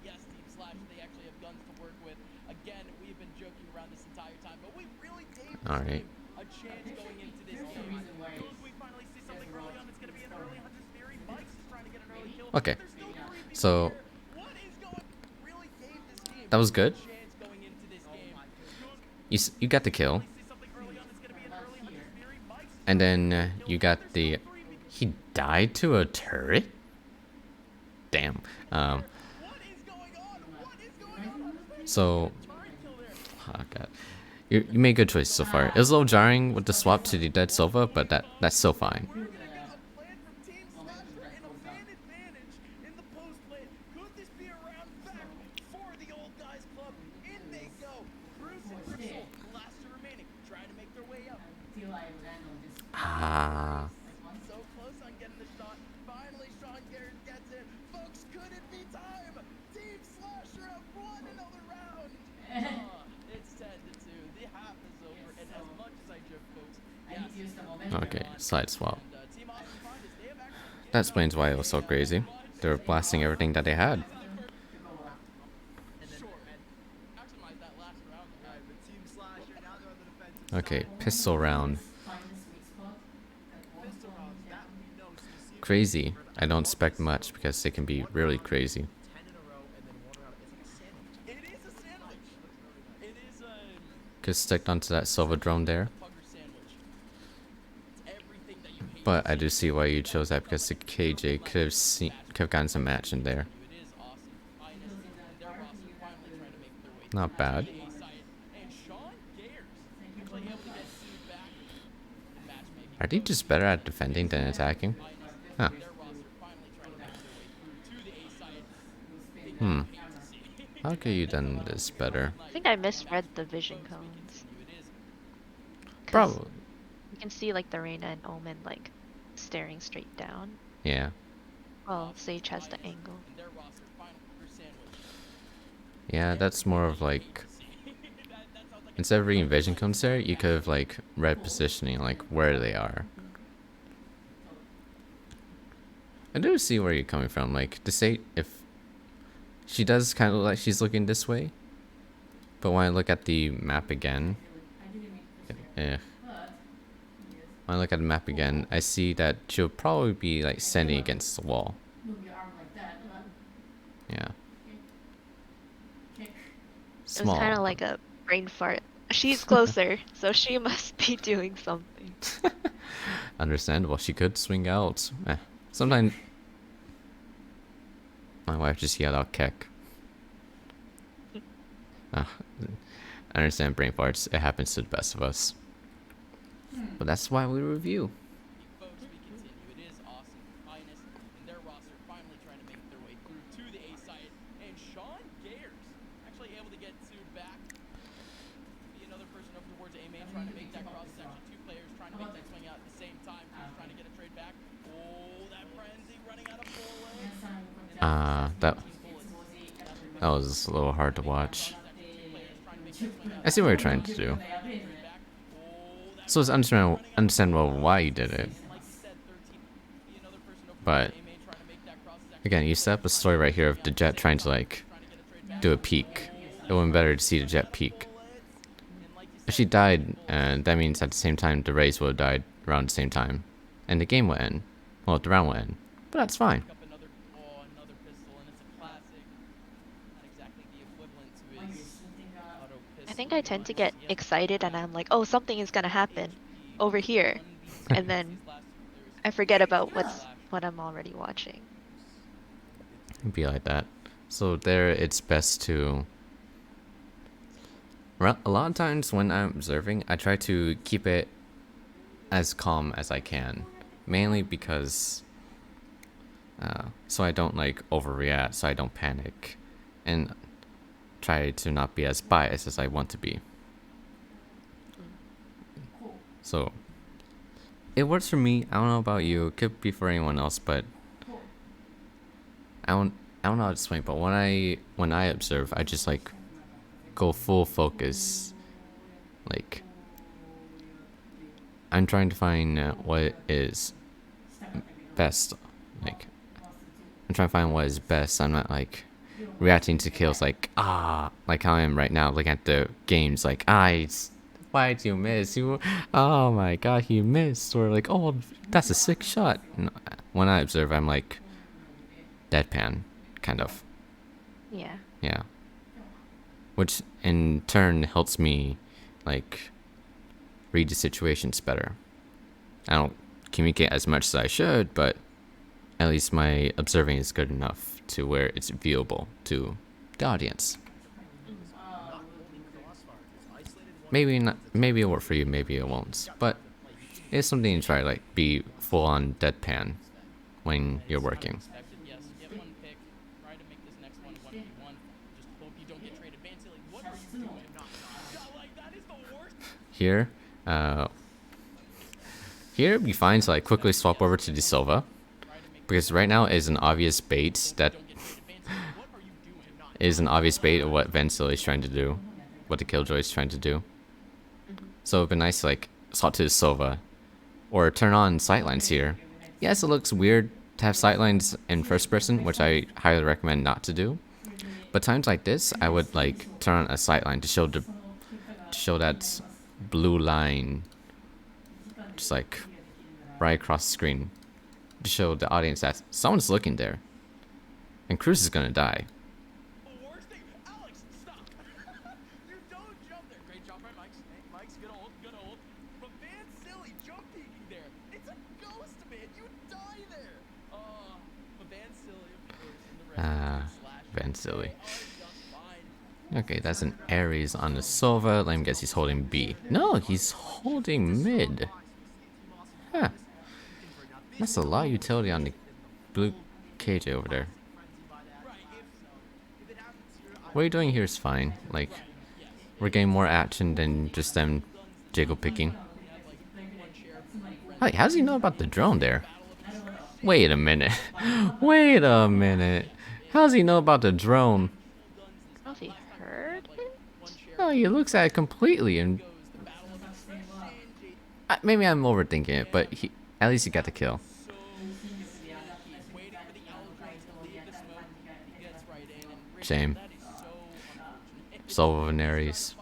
[SPEAKER 4] Yes, Team Slash, they actually have guns to work with. Again, we've been joking around this entire time, but we really gave this
[SPEAKER 1] Alright.
[SPEAKER 4] team a chance going into this game. Could we finally see something early on? It's going to be an early Hunter's Fury. Mike's is trying to get an early kill.
[SPEAKER 1] Okay.
[SPEAKER 4] There's still 3 people
[SPEAKER 1] So
[SPEAKER 4] here. What is going? Really gave this team
[SPEAKER 1] that was good.
[SPEAKER 4] a chance going into this game.
[SPEAKER 1] You got the kill,
[SPEAKER 4] See something early on. It's going to be an early Hunter's Fury. Mike's
[SPEAKER 1] and then you got the. He died to a turret. Damn.
[SPEAKER 4] what is going on? What is going on? Hunter's Fury
[SPEAKER 1] So,
[SPEAKER 4] turret kill there.
[SPEAKER 1] oh god, you made good choices so far. It was a little jarring with the swap to the dead Sova, but that's still fine.
[SPEAKER 4] We're getting a plan from Team Slasher and a fan advantage in the post play. Could this be a round back for the old guys club? In they go. Bruce and Crystal, the last two remaining, trying to make their way up.
[SPEAKER 1] Ah,
[SPEAKER 4] So close on getting the shot. Finally, Sean Garrett gets it. Folks, could it be time? Team Slasher have won another round. It's 10-2. The half is over. And as much as I joke, folks, yes.
[SPEAKER 1] okay, side swap.
[SPEAKER 4] And, Team Awesome Finders, they have actually
[SPEAKER 1] That explains why it was so crazy. They were blasting everything that they had.
[SPEAKER 4] Sure, and maximize that last round.
[SPEAKER 3] Alright, but Team Slasher, now they're on the defensive
[SPEAKER 1] Okay,
[SPEAKER 3] side.
[SPEAKER 1] pistol round.
[SPEAKER 3] Pistol rounds, that we know. So you see
[SPEAKER 1] Crazy. I don't expect much because they can be really crazy.
[SPEAKER 3] 10 in a row and then one round. It's like a sandwich.
[SPEAKER 4] It is a sandwich. It is a
[SPEAKER 1] Could stick onto that Sova drone there.
[SPEAKER 4] Pugger sandwich. It's everything that you hate.
[SPEAKER 1] But I do see why you chose that because the KJ could have gotten some match in there.
[SPEAKER 4] It is awesome. Ines and their roster finally trying to make their way
[SPEAKER 1] Not bad.
[SPEAKER 4] to the A side. And Sean Gayers actually able to get sued back in matchmaking.
[SPEAKER 1] Are they just better at defending than attacking? Huh.
[SPEAKER 4] Their roster finally trying to make their way through to the A side.
[SPEAKER 1] Hmm. How could you done this better?
[SPEAKER 2] I think I misread the vision cones. 'Cause
[SPEAKER 1] Probably.
[SPEAKER 2] You can see like the Reina and Omen like staring straight down.
[SPEAKER 1] Yeah.
[SPEAKER 2] Well, Sage has the angle.
[SPEAKER 4] Their roster finally Pugger sandwich.
[SPEAKER 1] Yeah, that's more of like
[SPEAKER 4] That sounds like
[SPEAKER 1] instead of reading vision cones there, you could have like read positioning, like where they are. I do see where you're coming from. Like to say if she does kind of look like she's looking this way, but when I look at the map again, when I look at the map again, I see that she'll probably be like standing against the wall. Yeah.
[SPEAKER 2] It was kind
[SPEAKER 1] Small.
[SPEAKER 2] of like a brain fart. She's closer, so she must be doing something.
[SPEAKER 1] Understandable. She could swing out. Sometimes my wife just yelled out "keck." I understand brain farts. It happens to the best of us. But that's why we review.
[SPEAKER 4] Folks, we continue. It is awesome. Highness and their roster finally trying to make their way through to the A side. And Sean Gayers actually able to get to back. Be another person over towards A main trying to make that cross. It's actually two players trying to make that swing out at the same time. He's trying to get a trade back. Oh, that frenzy running out of bullets.
[SPEAKER 1] That was a little hard to watch. I see what you're trying to do. So it's understandable why you did it. But again, you set up a story right here of the Jet trying to like do a peek. It would have been better to see the Jet peek. If she died, that means at the same time the Rays would have died around the same time, and the game would end. Well, the round would end. But that's fine.
[SPEAKER 4] Another pistol, and it's a classic. Not exactly the equivalent to his auto pistol.
[SPEAKER 2] I think I tend to get excited and I'm like, oh, something is gonna happen over here. And then I forget about what I'm already watching.
[SPEAKER 1] It'd be like that. So there, it's best to... A lot of times when I'm observing, I try to keep it as calm as I can. Mainly because... so I don't like overreact, so I don't panic. And try to not be as biased as I want to be. So... it works for me. I don't know about you. It could be for anyone else, but... I don't know how to explain, but when I observe, I just like go full focus. Like I'm trying to find what is best. Like I'm trying to find what is best. I'm not like reacting to kills like like how I am right now, looking at the games like why did you miss? Oh my god, you missed, or like, oh, that's a sick shot. And when I observe, I'm like deadpan, kind of.
[SPEAKER 2] Yeah.
[SPEAKER 1] Yeah. Which in turn helps me like read the situations better. I don't communicate as much as I should, but at least my observing is good enough to where it's viewable to the audience. Maybe not. Maybe it'll work for you. Maybe it won't. But it's something to try. Like be full on deadpan when you're working.
[SPEAKER 4] Yes, get one pick. Try to make this next one 1v1. Just hope you don't get traded. Van Tilly, what are you doing? God, like, that is the worst.
[SPEAKER 1] Here we find to like quickly swap over to De Silva, because right now is an obvious bait that is an obvious bait of what Van Silly is trying to do, what the Killjoy is trying to do. So it'd be nice to like swap to De Silva, or turn on sightlines here. Yes, it looks weird to have sightlines in first person, which I highly recommend not to do. But times like this, I would like turn on a sightline to show that blue line, just like right across the screen, to show the audience that someone's looking there, and Cruz is gonna die.
[SPEAKER 4] Worst thing, Alex, stop! You don't jump there. Great job by Mike's. Hey, Mike's good hold, good hold. But Van Silly jump peeking there. It's a ghost, man. You die there. But Van Silly, of course, in the red slash.
[SPEAKER 1] Van Silly.
[SPEAKER 4] They are just fine.
[SPEAKER 1] Okay, that's an Ares on the Silva. Let me guess, he's holding B. No, he's holding mid. Huh. That's a lot of utility on the blue KJ over there. What are you doing here is fine. Like, we're getting more action than just them jiggle picking. Hey, how does he know about the drone there? Wait a minute. Wait a minute. How does he know about the drone?
[SPEAKER 2] I don't know if he heard it.
[SPEAKER 1] No, he looks at it completely and... maybe I'm overthinking it, but at least he got the kill. Shame. Silva and Ares.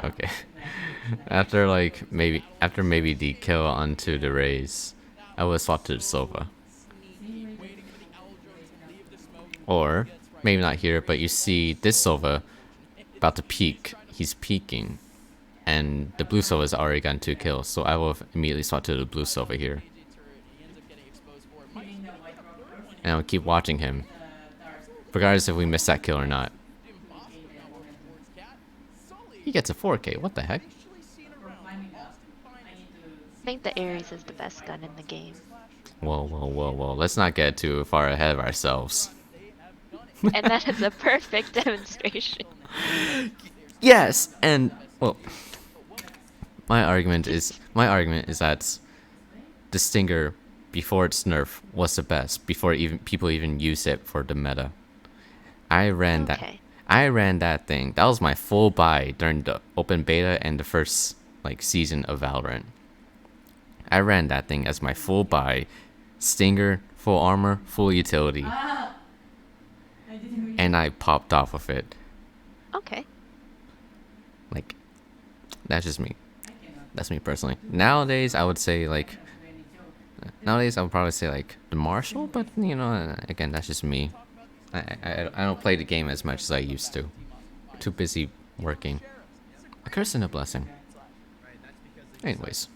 [SPEAKER 1] Okay. after maybe the kill onto the Rays, I would swap to the Silva. Or maybe not here, but you see this Silva about to peak. He's peaking. And the blue Silva has already gotten 2 kills, so I will immediately swap to the blue Silva here. And I'll keep watching him, regardless if we miss that kill or not. He gets a 4K, what the heck?
[SPEAKER 2] I think the Ares is the best gun in the game.
[SPEAKER 1] Whoa, whoa, whoa, whoa. Let's not get too far ahead of ourselves.
[SPEAKER 2] And that is a perfect demonstration.
[SPEAKER 1] Yes, and well, my argument is that the Stinger before its nerf was the best before even people even use it for the meta. I ran that thing. That was my full buy during the open beta and the first like season of Valorant. I ran that thing as my full buy. Stinger, full armor, full utility. And I popped off of it.
[SPEAKER 2] Okay.
[SPEAKER 1] Like, that's just me. That's me personally. Nowadays, I would say like, nowadays I would probably say like the Marshall, but you know, again, that's just me. I don't play the game as much as I used to. Too busy working. A curse and a blessing. Anyways.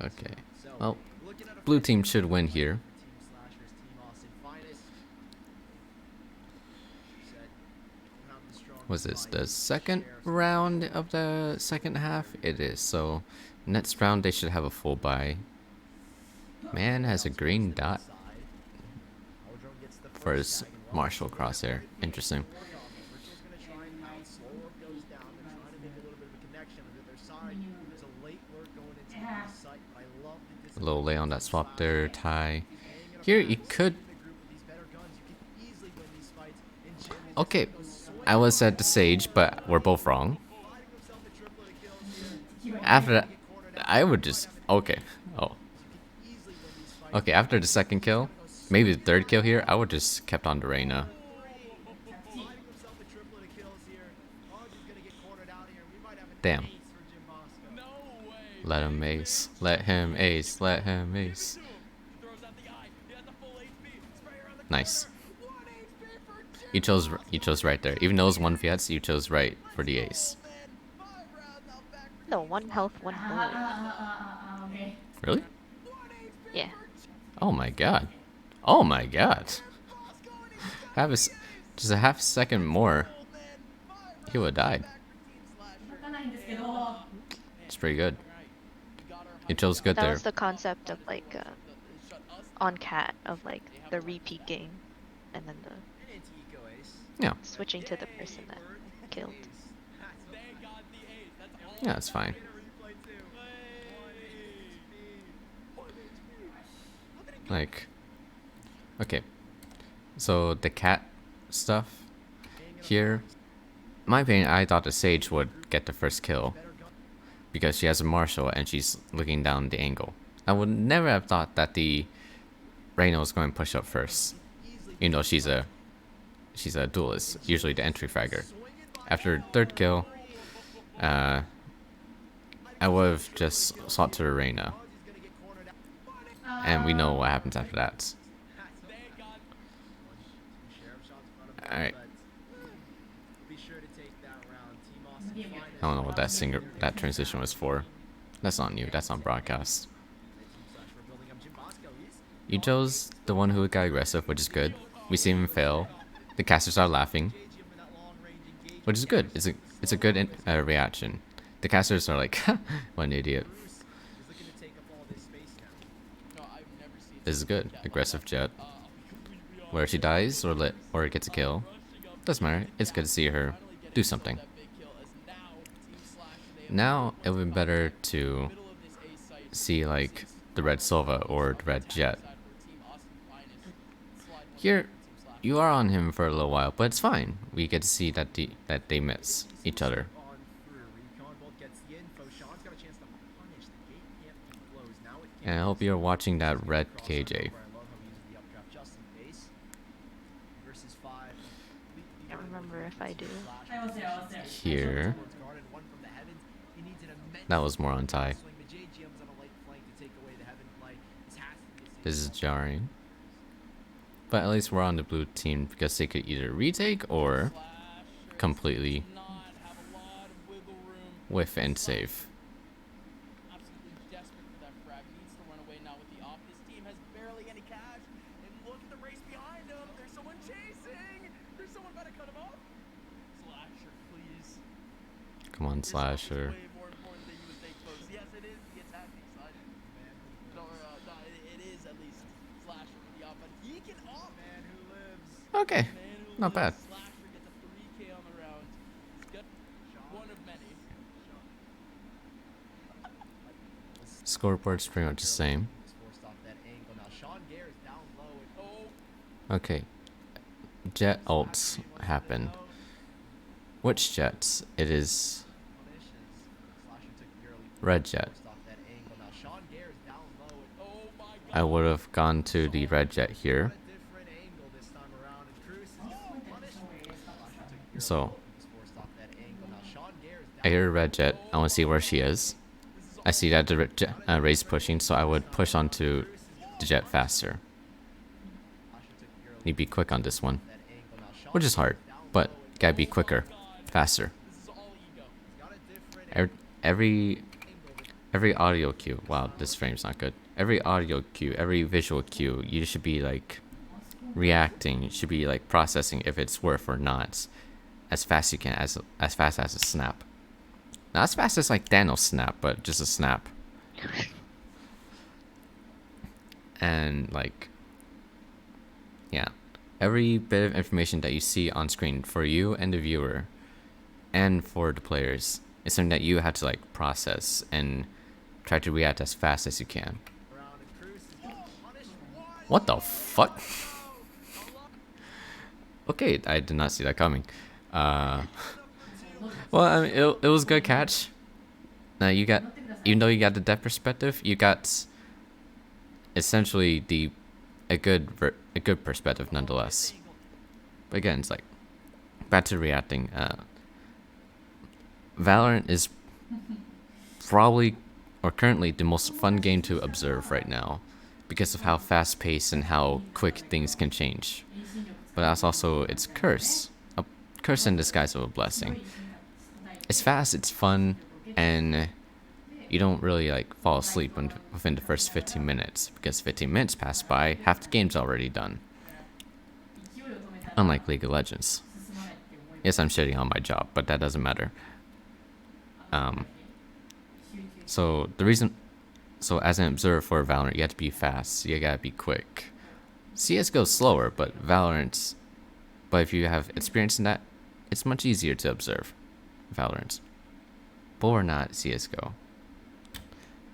[SPEAKER 1] Okay. Well, blue team should win here. Was this the second round of the second half? It is. So next round they should have a full buy. Man has a green dot for his Marshall crosshair. Interesting. A little lay on that swap there, tie. Here you could. Okay, I was at the Sage, but we're both wrong. After that, I would just okay. Oh, okay. After the second kill, maybe the third kill here, I would just kept on the Reyna. Damn. Let him ace. Let him ace. Let him ace. Nice. You chose right there. Even though it was 1 Fiats, you chose right for the ace.
[SPEAKER 2] No, 1 health, 1 bullet.
[SPEAKER 1] Really?
[SPEAKER 2] Yeah.
[SPEAKER 1] Oh my god. Oh my god. Just a half second more. He would have died. It's pretty good. You chose good
[SPEAKER 2] That
[SPEAKER 1] there.
[SPEAKER 2] was the concept of like on cat of like the repeaking and then the
[SPEAKER 1] Yeah.
[SPEAKER 2] switching to the person that killed.
[SPEAKER 1] Yeah, it's fine. Like, okay. So the cat stuff here, in my opinion, I thought the Sage would get the first kill because she has a Marshall and she's looking down the angle. I would never have thought that the Reyna was going to push up first, even though she's a duelist, usually the entry fragger. After third kill, I would have just sought to the Reyna. And we know what happens after that. Alright. I don't know what that transition was for. That's not new, that's on broadcast. You chose the one who got aggressive, which is good. We see him fail. The casters are laughing, which is good. It's a good reaction. The casters are like, what an idiot. This is good. Aggressive jet. Whether she dies or gets a kill, doesn't matter. It's good to see her do something. Now it would be better to see like the red Silva or the red Jet. Here, you are on him for a little while, but it's fine. We get to see that they miss each other. And I hope you're watching that red KJ.
[SPEAKER 2] I can't remember if I do.
[SPEAKER 1] Here. That was more on tie. This is jarring. But at least we're on the blue team because they could either retake or
[SPEAKER 4] Slasher
[SPEAKER 1] completely
[SPEAKER 4] does not have a lot of wiggle room.
[SPEAKER 1] whiff and save.
[SPEAKER 4] Absolutely desperate for that frag. Needs to run away now with the off. This team has barely any cash. And look at the race behind him. There's someone chasing. There's someone about to cut him off. Slasher, please.
[SPEAKER 1] Come on,
[SPEAKER 4] This off is
[SPEAKER 1] Slasher.
[SPEAKER 4] way more important than you would think, folks. Yes, it is the attacking side. No, it is at least Slasher with the off, but he can off.
[SPEAKER 3] Man who lives.
[SPEAKER 1] Okay,
[SPEAKER 4] Man who
[SPEAKER 1] not bad.
[SPEAKER 4] lives. Slasher gets a 3K on the round. He's got one of many.
[SPEAKER 1] Scoreboard's pretty much the same.
[SPEAKER 3] Was forced off that angle. Now Sean Gare is down low. And
[SPEAKER 1] Okay. Jet ults happen. Which jets? It is
[SPEAKER 3] punishes. Slasher took the early
[SPEAKER 1] red jet.
[SPEAKER 3] forced off that angle. Now Sean Gare is down low. And
[SPEAKER 4] Oh my god.
[SPEAKER 1] I would have gone to the red jet here.
[SPEAKER 3] a different angle this time around. And Cruz is getting punished. Slasher took the
[SPEAKER 1] So
[SPEAKER 3] early was forced off that angle. Now Sean Gare is
[SPEAKER 1] I
[SPEAKER 3] down
[SPEAKER 1] hear a red jet. I want to see where she is. I see that the Ray's pushing, so I would push onto the jet faster. Need to be quick on this one,
[SPEAKER 3] that angle. Now Sean
[SPEAKER 1] which is hard, but gotta be quicker, faster.
[SPEAKER 4] This is all ego.
[SPEAKER 3] got a different
[SPEAKER 1] Every audio cue. Wow, this frame's not good. Every audio cue, every visual cue, you should be like reacting. You should be like processing if it's worth or not, as fast as you can, as fast as a snap. Not as fast as like Daniel's snap, but just a snap. And like, yeah, every bit of information that you see on screen for you and the viewer, and for the players, is something that you have to like process and try to react as fast as you can.
[SPEAKER 3] round. And Cruz is getting punished.
[SPEAKER 1] What the fuck? Okay, I did not see that coming. Well, I mean, it was a good catch. Now you got, even though you got the depth perspective, you got essentially a good perspective nonetheless. But again, it's like back to reacting. Valorant is probably or currently the most fun game to observe right now because of how fast paced and how quick things can change. But that's also its curse. A curse in disguise of a blessing. It's fast, it's fun, and you don't really like fall asleep within the first 15 minutes because 15 minutes pass by, half the game's already done. Unlike League of Legends. Yes, I'm shitting on my job, but that doesn't matter. So as an observer for Valorant, you have to be fast. You gotta be quick. CS:GO's slower, but if you have experience in that, it's much easier to observe Valorant. But we're not CS:GO.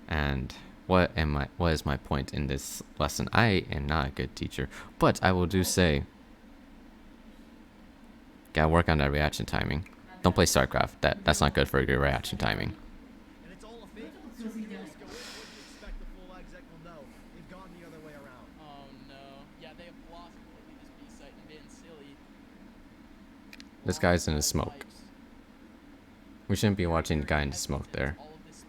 [SPEAKER 1] And what is my point in this lesson? I am not a good teacher, but I will say, gotta work on that reaction timing. Don't play StarCraft. That's not good for your reaction timing.
[SPEAKER 3] And it's all a fake. 2 heroes go in. What do you expect the full exec will know? They've gone the other way around.
[SPEAKER 4] Oh no. Yeah, they have lost completely this B site and been silly.
[SPEAKER 1] This guy's in the smoke. We shouldn't be watching the guy in the smoke there.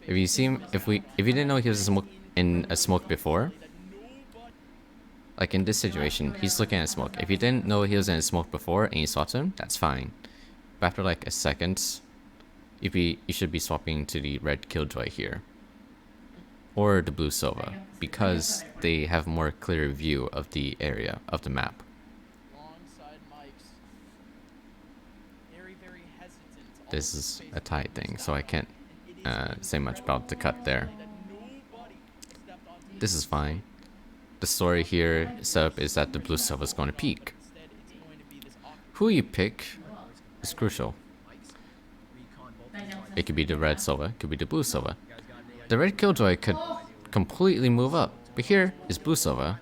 [SPEAKER 1] If you see him, if you didn't know he was in a smoke before, like in this situation, he's looking at smoke. If you didn't know he was in a smoke before and you swapped him, that's fine. But after like a second, you should be swapping to the red killjoy here, or the blue sova, because they have more clear view of the area of the map.
[SPEAKER 4] Alongside Mike's. Very, very hesitant.
[SPEAKER 1] This is a tie thing, so I can't say much about the cut there. This is fine. The story here set up is that the blue sova is going to peak. Who you pick is crucial. It could be the red sova, it could be the blue sova. The red killjoy could completely move up, but here is blue sova.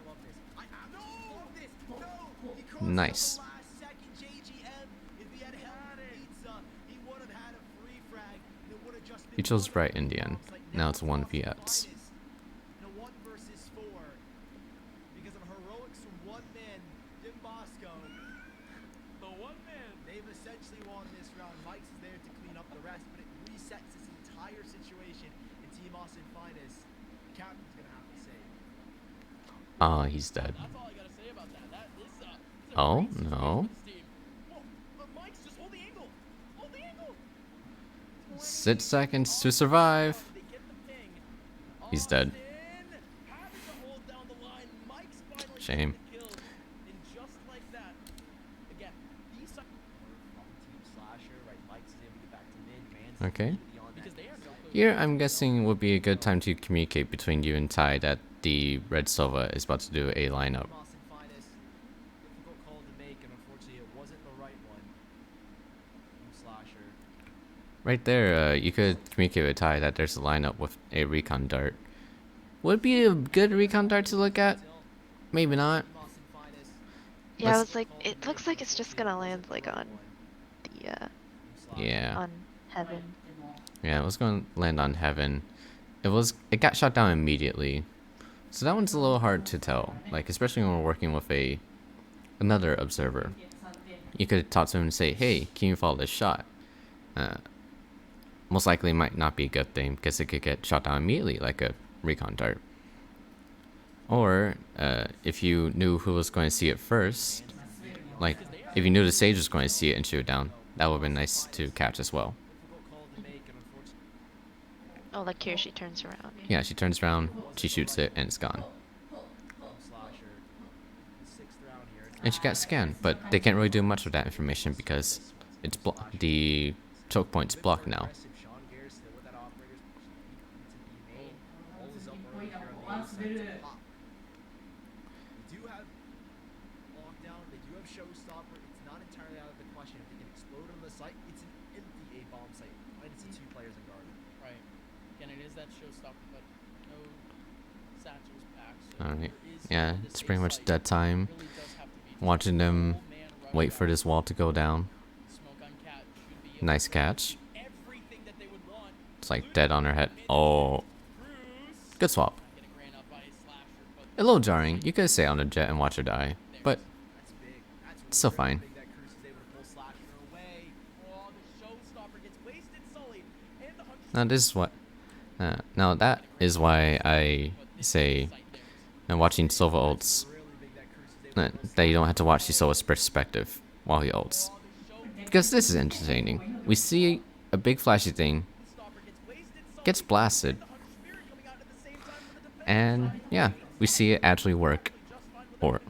[SPEAKER 1] Nice. He chose Bright Indian. Now it's 1v8.
[SPEAKER 3] No 1 versus 4. Because of heroics from one man, Jim Bosco. The one man. They've essentially won this round. Mike's is there to clean up the rest, but it resets this entire situation. And Team Austin Finest, the captain's gonna have to save.
[SPEAKER 1] Oh, he's dead.
[SPEAKER 4] That's all I gotta say about that. This is a
[SPEAKER 1] Oh,
[SPEAKER 4] great situation
[SPEAKER 1] no.
[SPEAKER 4] for this team. Whoa, but Mike's just hold the angle. Hold the angle.
[SPEAKER 1] 6 seconds to survive.
[SPEAKER 4] They get the ping.
[SPEAKER 1] He's dead.
[SPEAKER 4] Austin having to hold down the line. Mike's finally
[SPEAKER 1] Shame.
[SPEAKER 4] getting the kill. And just like that, again, these
[SPEAKER 3] From Team Slasher, right? Mike's is able to get back to mid. Man's
[SPEAKER 1] Okay.
[SPEAKER 3] immediately on
[SPEAKER 4] because
[SPEAKER 3] that
[SPEAKER 4] they have no clue.
[SPEAKER 1] Here, I'm guessing would be a good time to communicate between you and Ty that the Red Sova is about to do a lineup.
[SPEAKER 3] Team Austin Finest. Difficult call to make, and unfortunately, it wasn't the right one. From Slasher.
[SPEAKER 1] Right there, you could communicate with Ty that there's a lineup with a recon dart. Would be a good recon dart to look at? Maybe not.
[SPEAKER 3] Team Austin Finest.
[SPEAKER 2] Yeah, I
[SPEAKER 1] Let's-
[SPEAKER 2] was like, it looks like it's just gonna land like on the
[SPEAKER 3] Team Slasher.
[SPEAKER 1] Yeah.
[SPEAKER 2] on heaven.
[SPEAKER 1] Yeah, it was going to land on Heaven. It got shot down immediately. So that one's a little hard to tell. Like, especially when we're working with another observer. You could talk to him and say, hey, can you follow this shot? Most likely might not be a good thing because it could get shot down immediately, like a recon dart. Or, if you knew who was going to see it first, like, if you knew the Sage was going to see it and shoot it down, that would have been nice to catch as well.
[SPEAKER 3] Difficult call to make, and unfortunately,
[SPEAKER 2] Oh, like here she turns around.
[SPEAKER 1] Yeah, she turns around, she shoots it, and it's gone.
[SPEAKER 3] Slasher. The 6th round here.
[SPEAKER 1] And she got scanned, but they can't really do much with that information because it's the choke point's blocked now.
[SPEAKER 3] Aggressive. Sean Gare still with that operator's into the main. All is up early here on the A side to pop. They do have lockdown. They do have showstopper. It's not entirely out of the question. If they can explode on the site, it's an empty A bomb site. And it's 2 players in guard.
[SPEAKER 4] Right. Again, it is that showstopper, but no satchels pack. So
[SPEAKER 1] Alright.
[SPEAKER 4] there is
[SPEAKER 1] Yeah,
[SPEAKER 4] on this
[SPEAKER 1] it's pretty
[SPEAKER 4] A
[SPEAKER 1] much
[SPEAKER 4] site,
[SPEAKER 1] dead time.
[SPEAKER 4] really does have to be just
[SPEAKER 1] Watching them
[SPEAKER 4] full man rush
[SPEAKER 1] wait for
[SPEAKER 4] out.
[SPEAKER 1] this wall to go down.
[SPEAKER 4] Smoke on Cat should be able
[SPEAKER 1] Nice
[SPEAKER 4] to
[SPEAKER 1] catch.
[SPEAKER 4] do everything that they would want.
[SPEAKER 1] It's like dead on her head. Oh,
[SPEAKER 4] Cruz
[SPEAKER 1] good swap.
[SPEAKER 4] not getting ran up by a slasher, but
[SPEAKER 1] A little jarring. You could stay on the jet and watch her die, but
[SPEAKER 3] That's big. That's
[SPEAKER 1] it's still
[SPEAKER 3] really
[SPEAKER 1] fine.
[SPEAKER 3] big that Cruz is able to pull Slasher away.
[SPEAKER 4] oh, the showstopper gets wasted, Sully, and the 100
[SPEAKER 1] Now this is what. Now that is why I say,
[SPEAKER 4] site there.
[SPEAKER 1] and watching Sova ults,
[SPEAKER 3] Really big that Cruz is able to
[SPEAKER 1] that you don't have to watch the Sova's perspective while he ults, because this is entertaining. We see a big flashy thing
[SPEAKER 4] Stopper gets wasted, Sully,
[SPEAKER 1] gets blasted,
[SPEAKER 4] the 100 spirit coming out at the same time for the defense.
[SPEAKER 1] and yeah, we see it actually work
[SPEAKER 4] Just fine with
[SPEAKER 1] or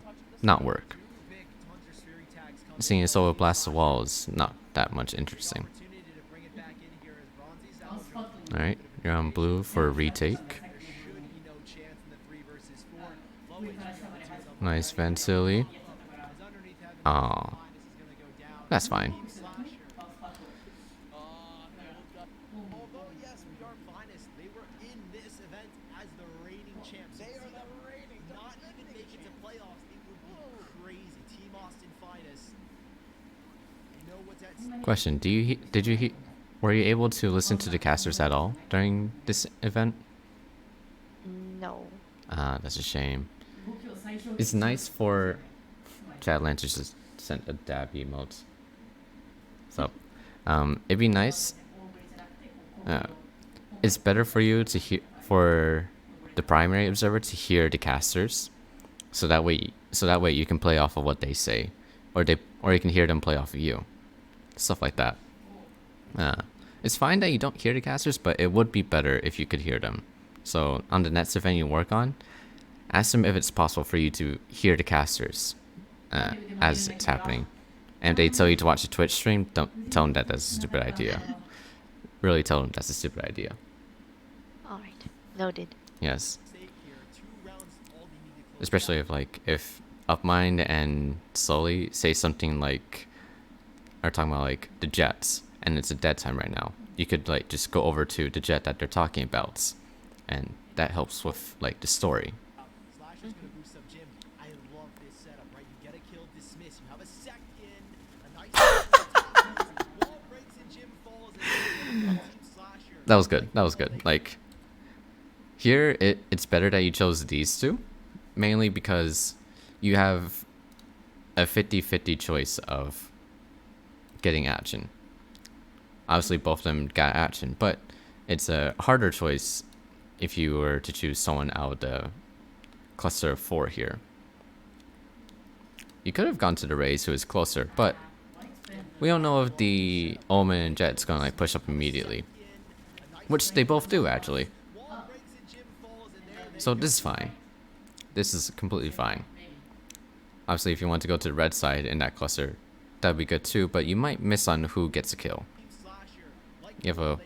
[SPEAKER 1] not work.
[SPEAKER 3] big Hunter's Fury tags come
[SPEAKER 1] Seeing a Sova blast the wall is not that much interesting.
[SPEAKER 3] opportunity to bring it back in here as Bronzy's out.
[SPEAKER 1] All right, you're on blue for a retake.
[SPEAKER 3] There should be no chance in the 3 versus 4. Low HP
[SPEAKER 1] Nice Vansili.
[SPEAKER 3] is underneath heaven.
[SPEAKER 1] Aw,
[SPEAKER 3] This is gonna go down.
[SPEAKER 1] that's fine.
[SPEAKER 3] Although yes, we are finest. They were in this event as the reigning champs. They are the reigning. Not even make it to playoffs. It would be crazy. Team Austin finest. You know what's at stake.
[SPEAKER 1] Question: were you able to listen to the casters at all during this event?
[SPEAKER 2] No.
[SPEAKER 1] Ah, that's a shame. It's nice for Chad Lance to just send a dab emote. So, it'd be nice. It's better for you to hear for the primary observer to hear the casters, so that way you can play off of what they say, or you can hear them play off of you, stuff like that. It's fine that you don't hear the casters, but it would be better if you could hear them. So on the next event you work on, ask them if it's possible for you to hear the casters as it's happening. And if they tell you to watch a Twitch stream, don't tell them that that's a stupid idea. Really tell them that's a stupid idea.
[SPEAKER 2] Alright. Noted.
[SPEAKER 1] Yes.
[SPEAKER 3] Stake here. 2 rounds. All you need to close
[SPEAKER 1] Especially if Upmind and Sully say something like, are talking about like the jets, and it's a dead time right now. You could like just go over to the jet that they're talking about, and that helps with like the story.
[SPEAKER 3] Slasher's gonna boost up Jim. I love this setup, right? You get a kill, dismiss. You have a second. A nice wall breaks and Jim falls. And Team Slasher.
[SPEAKER 1] That was good. That was good. Like here, it's better that you chose these two, mainly because you have a 50-50 choice of getting action. Obviously, both of them got action, but it's a harder choice if you were to choose someone out of the cluster of 4 here. You could have gone to the Rays, who is closer, but we don't know if the Omen and Jet's gonna like push up immediately, which they both do actually. So this is fine. This is completely fine. Obviously, if you want to go to the red side in that cluster, that'd be good too, but you might miss on who gets a kill. You have a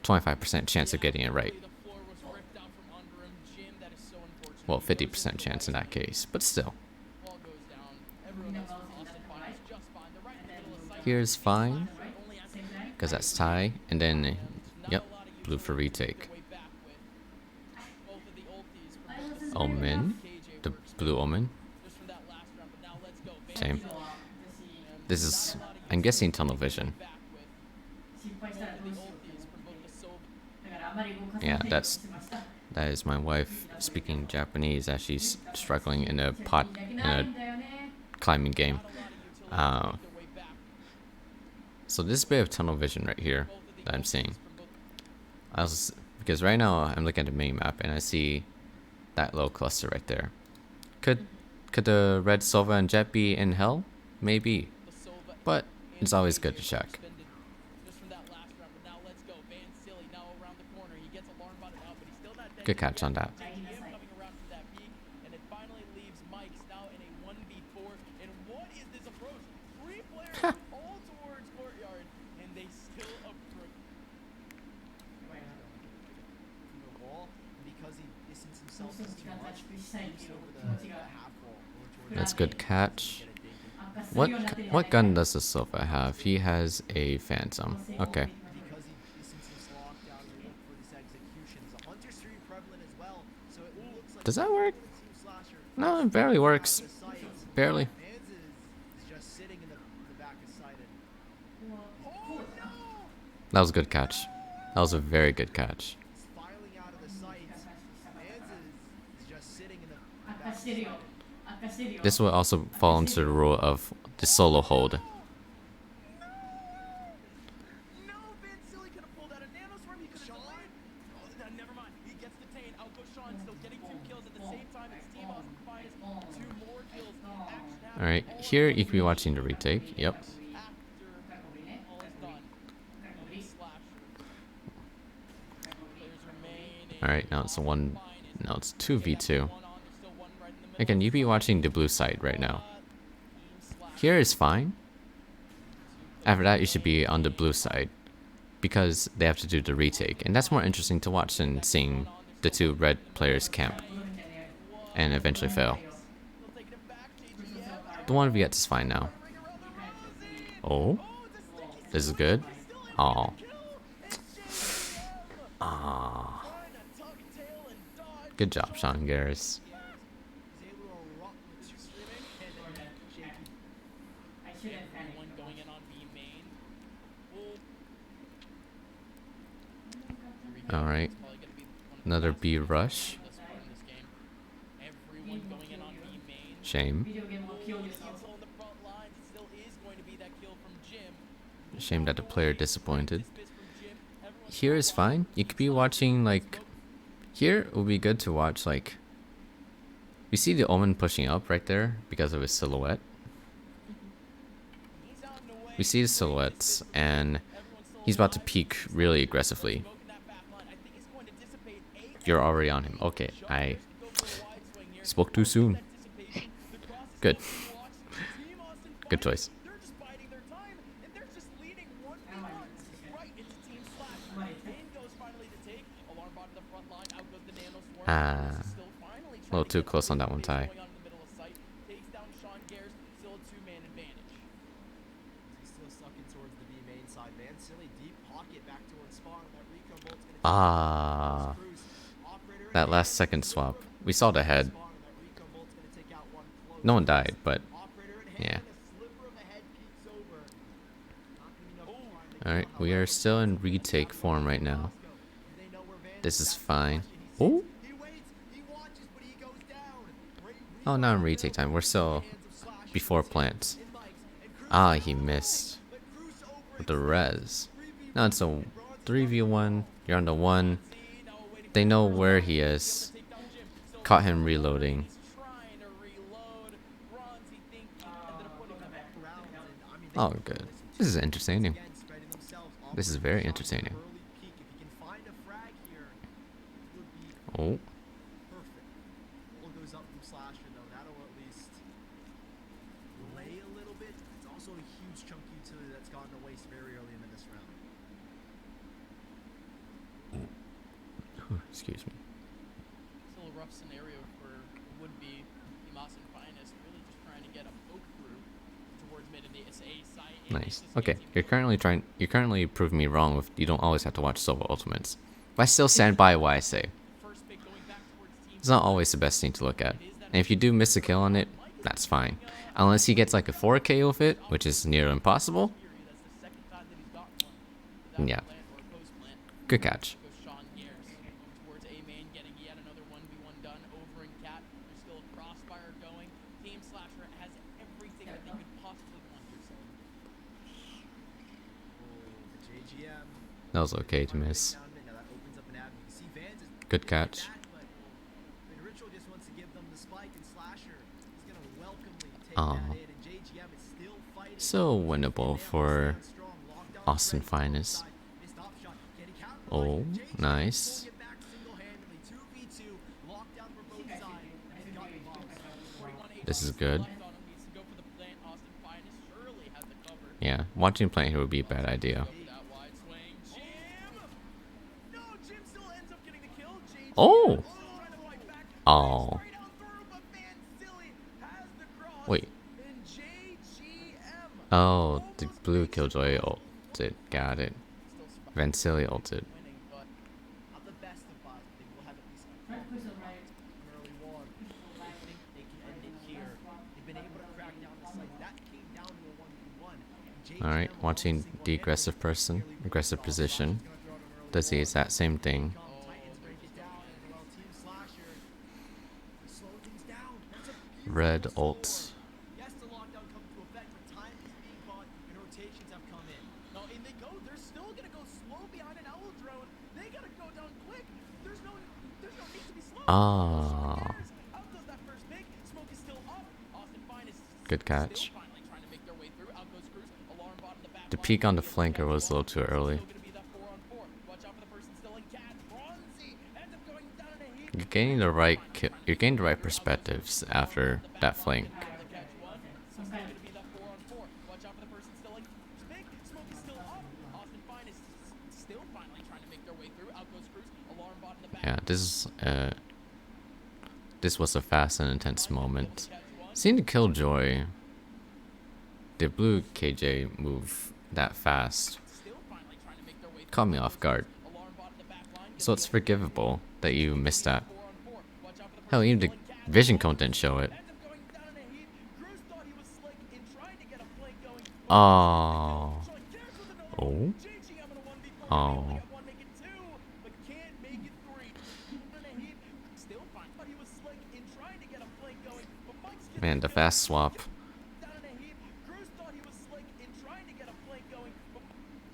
[SPEAKER 1] 25% chance of getting it right. Well, 50% chance in that case, but still. Here's fine, because that's tie, and then, yep, blue for retake. Omen, the blue Omen. Same. This is, I'm guessing, tunnel vision. Yeah, that is my wife speaking Japanese as she's struggling in a climbing game. So this is a bit of tunnel vision right here that I'm seeing. Because right now I'm looking at the main map and I see that little cluster right there. Could the red Sova and Jet be in hell? Maybe. But it's always good to check. Good catch on that. That's good catch. What gun does the Sova have? He has a Phantom. Okay. Does that work? No, it barely works. Barely. That was a good catch. That was a very good catch. This will also fall into the rule of the solo hold. Alright, here you could be watching the retake. Yep. Alright, now it's a 2v2. Again, you be watching the blue side right now. Here is fine. After that, you should be on the blue side, because they have to do the retake, and that's more interesting to watch than seeing the two red players camp and eventually fail. The 1v is fine now. Oh, this is good. Oh. Ah. Good job, Sean Garris. Alright. Another B rush. Shame. Shame that the player disappointed. Here is fine. You could be watching, like... Here it would be good to watch, like... You see the Omen pushing up right there because of his silhouette. We see his silhouettes, and he's about to peek really aggressively. You're already on him. Okay, I spoke too soon. Good. Good choice. A little too close on that one, Ty. Ah, that last second swap. We saw the head. No one died, but yeah. Alright, we are still in retake form right now. This is fine. Oh! Oh, not in retake time. We're still before plants. Ah, he missed with the res. Now it's a 3v1. You're on the 1. They know where he is. Caught him reloading. Oh, good. This is entertaining.
[SPEAKER 3] Again, spreading themselves off
[SPEAKER 1] This is
[SPEAKER 3] to
[SPEAKER 1] very
[SPEAKER 3] Sean with an
[SPEAKER 1] entertaining.
[SPEAKER 3] early peek. If he can find a frag here, it would be
[SPEAKER 1] Oh,
[SPEAKER 3] perfect. Ball goes up from Slasher though. That'll at least delay a little bit. It's also a huge chunk of utility that's gone to waste very early in this round.
[SPEAKER 1] excuse me.
[SPEAKER 4] Still a rough scenario for would-be Emasin Finest, really just trying to get a poke through towards mid of the SA site.
[SPEAKER 1] Nice. Okay, you're currently proving me wrong with you don't always have to watch solo ultimates. But I still stand by what I say.
[SPEAKER 4] First pick going back towards team.
[SPEAKER 1] It's not always the best thing to look at. And if you do miss a kill on it, that's fine. Unless he gets like a 4K with it, which is near impossible.
[SPEAKER 4] That's the second time that he's got one. Without
[SPEAKER 1] Yeah.
[SPEAKER 4] a plant or a post plant.
[SPEAKER 1] Good catch.
[SPEAKER 4] Goes Sean Gears towards A main, getting yet another 1v1 done over in Cat. There's still a crossfire going. Team Slasher has everything that they could possibly want here. So
[SPEAKER 3] The JGM.
[SPEAKER 1] That was okay to miss.
[SPEAKER 3] Now that opens up an avenue. You see Vans is
[SPEAKER 1] Good
[SPEAKER 3] looking at
[SPEAKER 1] catch.
[SPEAKER 3] that, but, I mean, Ritual just wants to give them the spike, and Slasher is going to welcomely take
[SPEAKER 1] Aw.
[SPEAKER 3] that in, and JGM is still fighting.
[SPEAKER 1] So winnable for
[SPEAKER 3] Stand strong, lockdown
[SPEAKER 1] Austin
[SPEAKER 3] strength on both
[SPEAKER 1] Finest.
[SPEAKER 3] sides. Missed off shot. Can he capitalize?
[SPEAKER 1] Oh,
[SPEAKER 3] JGM
[SPEAKER 1] nice.
[SPEAKER 3] pulling it back single-handedly. 2v2, lockdown for both sides. He's got the bombs.
[SPEAKER 4] 41
[SPEAKER 1] This is good.
[SPEAKER 4] left on him. Needs to go for the plant. Austin Finest surely has the cover.
[SPEAKER 1] Yeah, watching plant here would be a bad idea.
[SPEAKER 4] Go for that wide swing. Jim! No, Jim still ends up getting the kill. JGM
[SPEAKER 1] Oh!
[SPEAKER 4] trying to fight back.
[SPEAKER 1] Oh.
[SPEAKER 4] Straight out through, but Van Silly has the cross.
[SPEAKER 1] Wait.
[SPEAKER 4] And JGM
[SPEAKER 1] Oh, the blue Killjoy ulted. Got it.
[SPEAKER 4] still
[SPEAKER 1] Vancilli ulted.
[SPEAKER 4] winning, but
[SPEAKER 3] Not the best of buys, but they will have at least an early war. I think they can end it here. They've been able to crack down the site. That came down to a 1v1.
[SPEAKER 1] Alright, watching the aggressive person, aggressive position. Does the exact same thing.
[SPEAKER 3] Titans break it down, and well, Team Slasher slow things down. That's a beautiful
[SPEAKER 1] Red
[SPEAKER 3] score.
[SPEAKER 1] ult.
[SPEAKER 3] Yes, the lockdown comes into effect, but time is being bought, and rotations have come in.
[SPEAKER 4] no, and they go. They're still gonna go slow behind an owl drone. They gotta go down quick. There's no need to be slow.
[SPEAKER 1] Ah.
[SPEAKER 4] Out goes that first pick. Smoke is still up. Austin Finest
[SPEAKER 1] Good catch.
[SPEAKER 4] still finally trying to make their way through. Out goes Cruz. Alarm bot in the back
[SPEAKER 1] The
[SPEAKER 4] line.
[SPEAKER 1] peek on the flanker was a little too early.
[SPEAKER 4] Still gonna be that 4-on-4. Watch out for the person still in Cat. Bronzy ends up going down in a heat.
[SPEAKER 1] You're getting the right you're getting the right perspectives after that flank.
[SPEAKER 4] The catch one. So still gonna be that 4-on-4. Watch out for the person still in big. Smoke is still up. Austin Finest still finally trying to make their way through. Out goes Cruz. Alarm bot in the back.
[SPEAKER 1] Yeah, this was a fast and intense moment. Seeing the Killjoy, the blue KJ move that fast
[SPEAKER 4] Still finally trying to make their way
[SPEAKER 1] caught me off guard.
[SPEAKER 4] Alarm bot in the back line.
[SPEAKER 1] So it's forgivable that you missed that.
[SPEAKER 4] 4-on-4. Watch out for the
[SPEAKER 1] Hell,
[SPEAKER 4] person
[SPEAKER 1] even the
[SPEAKER 4] still in Cat.
[SPEAKER 1] vision cone didn't show it.
[SPEAKER 4] Ends up going down in a heat. Cruz thought he was slick in trying to get a flank going.
[SPEAKER 1] Oh.
[SPEAKER 4] Sean Gears with another
[SPEAKER 1] Oh.
[SPEAKER 4] one. JGM in a 1v4.
[SPEAKER 1] Oh.
[SPEAKER 4] Able to get one, make it two, but can't make it three. In a heat. Still fine. Thought he was slick in trying to get a flank going, but Mike's getting
[SPEAKER 1] Man, the
[SPEAKER 4] kill.
[SPEAKER 1] fast swap.
[SPEAKER 4] Down in a heat. Cruz thought he was slick in trying to get a flank going, but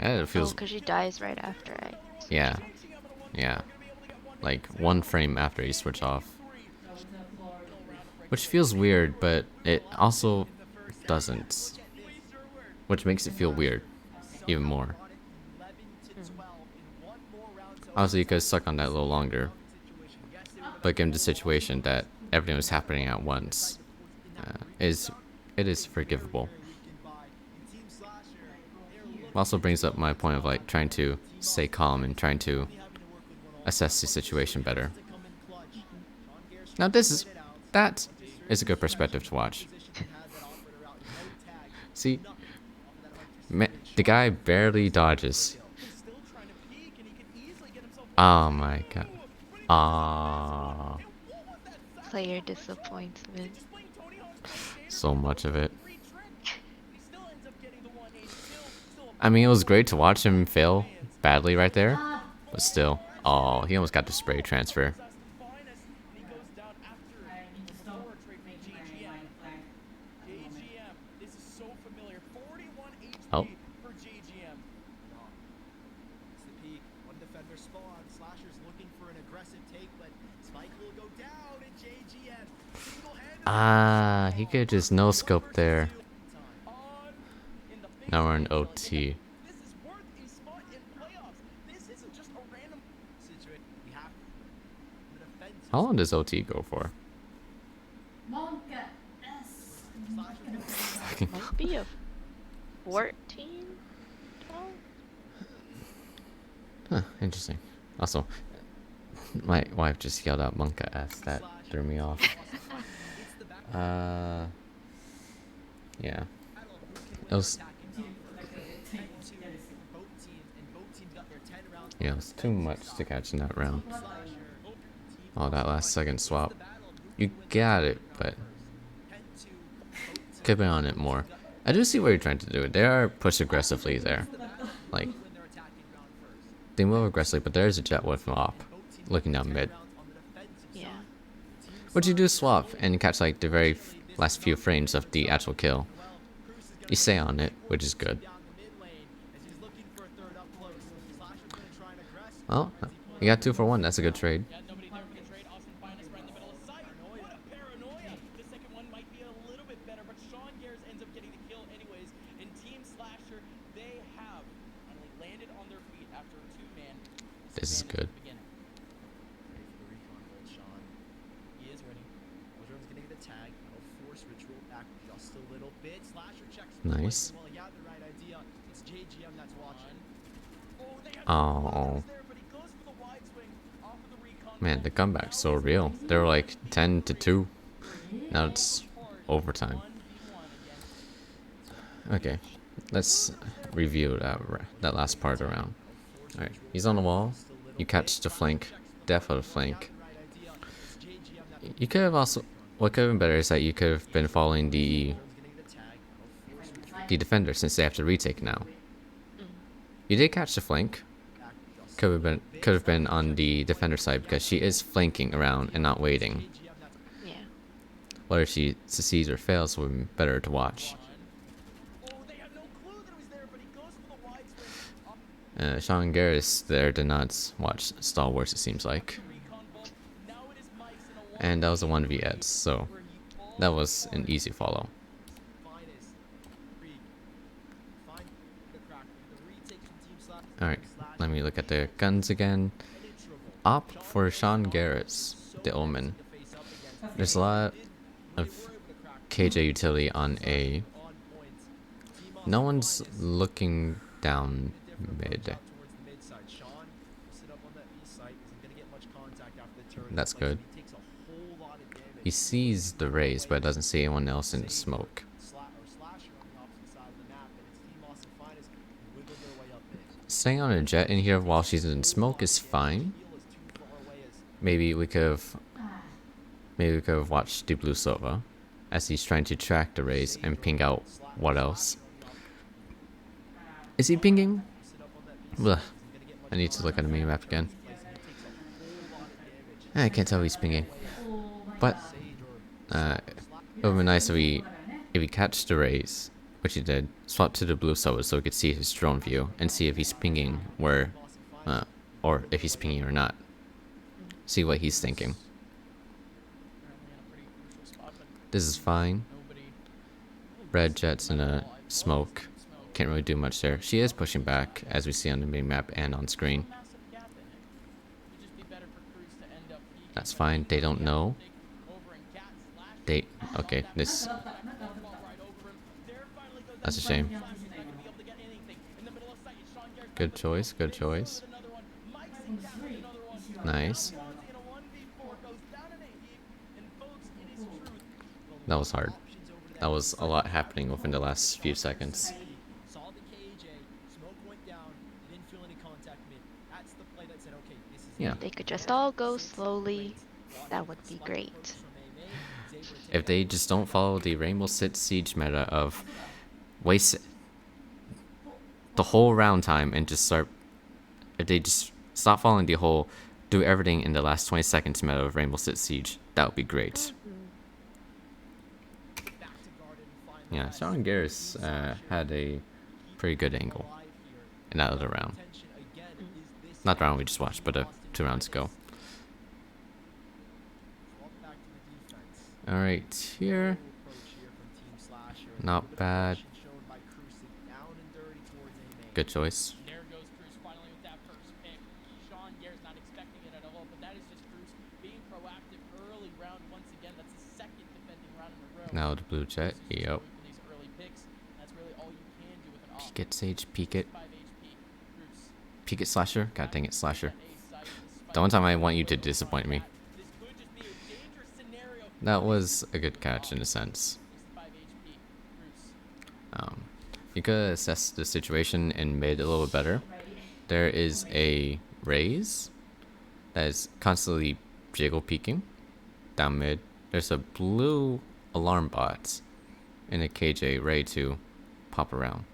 [SPEAKER 1] Yeah, it
[SPEAKER 2] Oh,
[SPEAKER 1] feels
[SPEAKER 2] because she dies right after I.
[SPEAKER 1] yeah,
[SPEAKER 4] JGM in a 1v4
[SPEAKER 1] yeah.
[SPEAKER 4] gonna be able to get one, make
[SPEAKER 1] Like
[SPEAKER 4] it two.
[SPEAKER 1] 1 frame after you switch off.
[SPEAKER 4] Three.
[SPEAKER 1] Which feels weird, but it also doesn't. Which makes it feel weird even more.
[SPEAKER 3] Brought it 11 to 12 in one more round. So
[SPEAKER 1] Obviously, you could suck on that a little longer,
[SPEAKER 3] situation. Yes, they were
[SPEAKER 1] but given the situation that everything was happening at once, it is forgivable.
[SPEAKER 3] weakened by and Team Slasher. They're looking
[SPEAKER 1] Also brings up my point of like trying to stay calm and trying to
[SPEAKER 3] having to work with one all
[SPEAKER 1] assess the situation better.
[SPEAKER 3] to come in clutch. Sean Gears
[SPEAKER 1] Now this is
[SPEAKER 3] it out.
[SPEAKER 1] that is a good perspective to watch.
[SPEAKER 3] Position and has that operator out. No tag.
[SPEAKER 1] See,
[SPEAKER 3] Nothing. Off of that electricity
[SPEAKER 1] the guy barely dodges.
[SPEAKER 4] He's still trying to peek, and he can easily get himself.
[SPEAKER 1] Oh my god. Ah,
[SPEAKER 2] Player disappointment.
[SPEAKER 1] so much of it.
[SPEAKER 4] He still ends up getting the 180. Still
[SPEAKER 1] I mean, it was great to watch him fail badly right there, but still. Oh, he almost got the spray transfer.
[SPEAKER 4] Austin Finest, and he goes down after the forward trade for JGM. JGM, this is so familiar. 41 HP
[SPEAKER 1] Oh.
[SPEAKER 4] for JGM.
[SPEAKER 3] It's the peak. One defender spawn. Slasher's looking for an aggressive take, but Spike will go down, and JGM single-handedly
[SPEAKER 1] Ah, he could just no scope there.
[SPEAKER 4] On in the
[SPEAKER 1] Now we're in OT.
[SPEAKER 4] This is worth a spot in playoffs. This isn't just a random
[SPEAKER 3] situation. We have the defense.
[SPEAKER 1] How long does OT go for?
[SPEAKER 2] Might be a 14? 12?
[SPEAKER 1] Huh, interesting. Also, my wife just yelled out Monka S. That threw me off. Yeah. It was, yeah, it was too much to catch in that round. Oh, that last second swap. You got it, but could have been on it more. I do see what you're trying to do. They are pushed aggressively there. Like, they move aggressively, but there's a jet with him up, looking down mid.
[SPEAKER 2] Yeah.
[SPEAKER 1] What you do swap and catch like the very last few frames of the actual kill. You stay on it, which is good. Well, you got 2 for 1. That's a good trade.
[SPEAKER 4] Yeah, nobody there can trade. Austin Finest right in the middle of sight. What a paranoia. The second one might be a little bit better, but Sean Garris ends up getting the kill anyways. And Team Slasher, they have finally landed on their feet after a 2-man.
[SPEAKER 1] This is good.
[SPEAKER 3] Ready for the recon hold, Sean.
[SPEAKER 4] He is ready.
[SPEAKER 3] Oldrum's gonna get a tag. I'll force Ritual back just a little bit. Slasher checks.
[SPEAKER 1] Nice.
[SPEAKER 3] Well, he had the right idea. It's JGM that's watching.
[SPEAKER 4] Oh, they have
[SPEAKER 1] Oh.
[SPEAKER 4] there, but he goes for the wide swing off of the recon.
[SPEAKER 1] Man, the comeback's so real. They were like 10 to 2. Now it's overtime. Okay, let's review that last part around. Alright, he's on the wall. You catch the flank. Def of the flank. You could have also... What could have been better is that you could have been following the defender since they have to retake now. You did catch the flank. Could have been on the defender side because she is flanking around and not waiting.
[SPEAKER 2] Yeah.
[SPEAKER 1] Whether she succeeds or fails would be better to watch. Sean Garris there did not watch Stalwarts, it seems like. And that was a 1v Eds, so that was an easy follow. Alright, let me look at the guns again. Op for Sean Garris, the Omen. There's a lot of KJ utility on A. No one's looking down mid. That's good. He sees the rays, but doesn't see anyone else in the smoke. Staying on a jet in here while she's in smoke is fine. Maybe we could have watched the Blue Sova as he's trying to track the rays and ping out what else. Is he pinging? Ugh. I need to look at the mini map again. I can't tell if he's pinging. But it would be nice if he catch the rays, which he did, swap to the Blue Sova so we could see his drone view and see if he's pinging where, or if he's pinging or not. See what he's thinking. This is fine. Red Jet's in a smoke. Can't really do much there. She is pushing back, as we see on the main map and on screen. That's fine. They don't know. Okay, this... That's a shame. Good choice, good choice. Nice. That was hard. That was a lot happening within the last few seconds. Yeah.
[SPEAKER 2] They could just all go slowly. That would be great.
[SPEAKER 1] If they just don't follow the Rainbow Six Siege meta of waste the whole round time and just start... If they just stop following the whole do everything in the last 20 seconds meta of Rainbow Six Siege, that would be great. Yeah, Sean Garris had a pretty good angle in that other round. Not the round we just watched, but 2 rounds ago. Alright, here. Not bad. Good choice.
[SPEAKER 4] And there goes Cruz finally with that first pick. Sean Gare's not expecting it at all, but that is just Cruz being proactive early round once again. That's the second defending round in a row.
[SPEAKER 1] Now the blue
[SPEAKER 4] Cruz
[SPEAKER 1] jet.
[SPEAKER 4] is just
[SPEAKER 1] Yep.
[SPEAKER 4] going for these early picks. That's really all you can do with an
[SPEAKER 1] Peek
[SPEAKER 4] offense.
[SPEAKER 1] it, Sage. Peek it.
[SPEAKER 4] 5 HP. Cruz
[SPEAKER 1] Peek it, Slasher. God dang it, Slasher.
[SPEAKER 4] at A site despite
[SPEAKER 1] The one time I want you to disappoint me.
[SPEAKER 4] this could just be a dangerous scenario.
[SPEAKER 1] That was a good catch in a sense.
[SPEAKER 4] 65 HP. Cruz.
[SPEAKER 1] You could assess the situation in mid a little better. There is a raise that is constantly jiggle peeking down mid. There's a blue alarm bot and a KJ ready to pop around.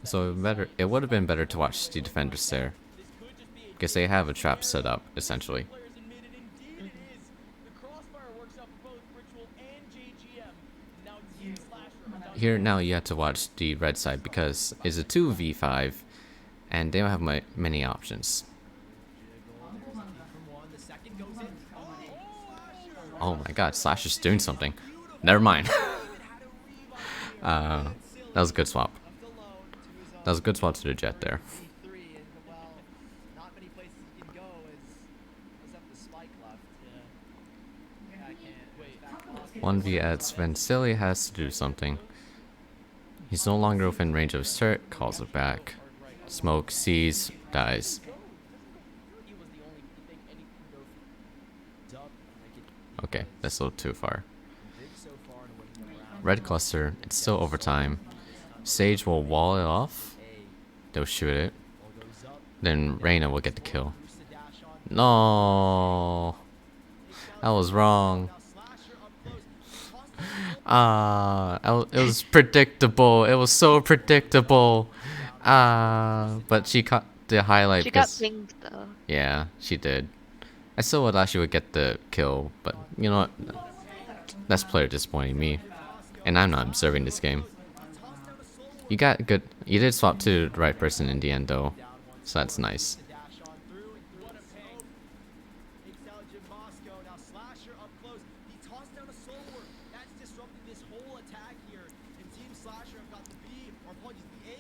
[SPEAKER 1] So it would have been better to watch the defenders there, because they have a trap set up essentially. Here now you have to watch the red side because it's a 2v5 and they don't have many options. Oh my god, Slasher's doing something. Never mind. That was a good swap. That was a good swap to the jet there.
[SPEAKER 3] Not many places you can go as up the spike left. Yeah. I can't.
[SPEAKER 1] 1v at Sven Silly has to do something. He's no longer within range of cert, calls it back. Smoke, sees, dies. Okay, that's a little too far. Red cluster, it's still overtime. Sage will wall it off. They'll shoot it. Then Reyna will get the kill. No, that was wrong. It was predictable. It was so predictable. But she caught the highlight.
[SPEAKER 2] She got pinged though.
[SPEAKER 1] Yeah, she did. I still would thought she would get the kill, but you know what? That's player disappointing me, and I'm not observing this game. You got good. You did swap to the right person in the end, though, so that's nice.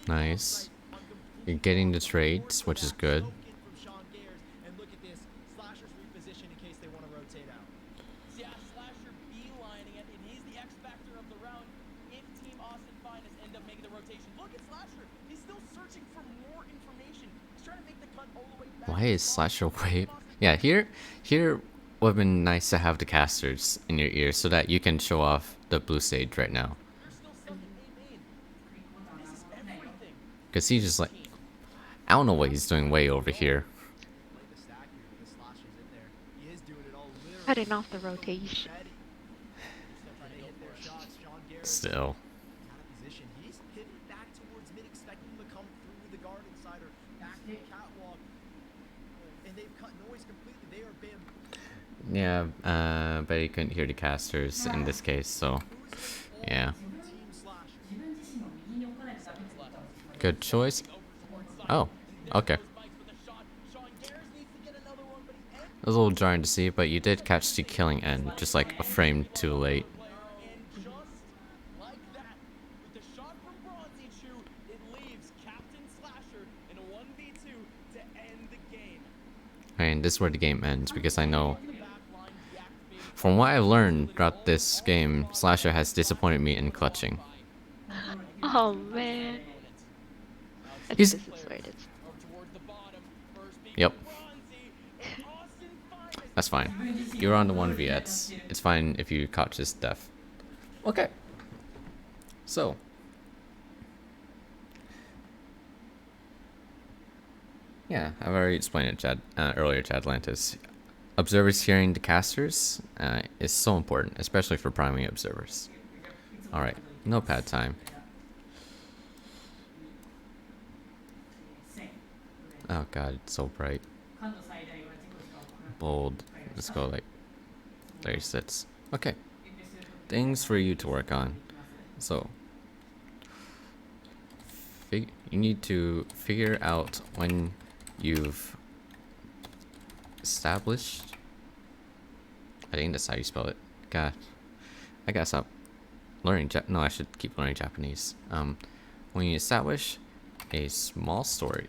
[SPEAKER 1] Nice. You're getting the trades, which is good. Why is Slasher wave? Yeah, here would have been nice to have the casters in your ear so that you can show off the blue sage right now. Because he's just like, I don't know what he's doing way over here.
[SPEAKER 2] Cutting off the rotation.
[SPEAKER 1] Still. Yeah, but he couldn't hear the casters in this case, so yeah. Good choice. Oh, okay. It was a little jarring to see, but you did catch the killing end, just like a frame too late. And this is where the game ends, because I know, from what I've learned throughout this game, Slasher has disappointed me in clutching.
[SPEAKER 2] Oh man. I think
[SPEAKER 1] He's-
[SPEAKER 2] this is where it is.
[SPEAKER 1] Yep. That's fine. You're on the 1v. It's fine if you caught just death. Okay. So. Yeah, I've already explained it, Chad, earlier to Atlantis. Observers hearing the casters is so important, especially for priming observers. Alright, notepad time. Oh god, it's so bright. Bold. Let's go like 36. Okay. Things for you to work on. So, you need to figure out when you've established. I think that's how you spell it. God, I gotta stop No, I should keep learning Japanese. When you establish a small story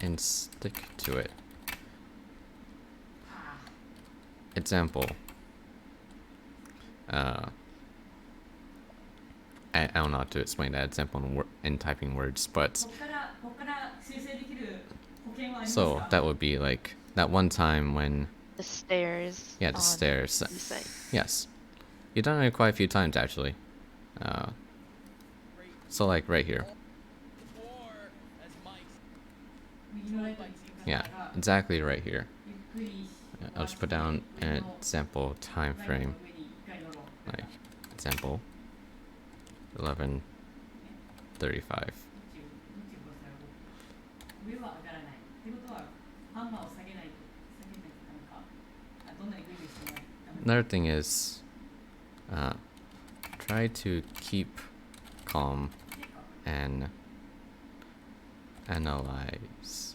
[SPEAKER 1] and stick to it. Example. I don't know how to explain that example in typing words, but so that would be like that one time when
[SPEAKER 2] The stairs.
[SPEAKER 1] yeah, the
[SPEAKER 2] on
[SPEAKER 1] stairs.
[SPEAKER 2] B side.
[SPEAKER 1] Yes, you've done it quite a few times actually. So like right here.
[SPEAKER 4] Or, as Mike's
[SPEAKER 1] Yeah, exactly right here. I'll just put down an example time frame, like example 11:35. Another thing is, try to keep calm and analyze.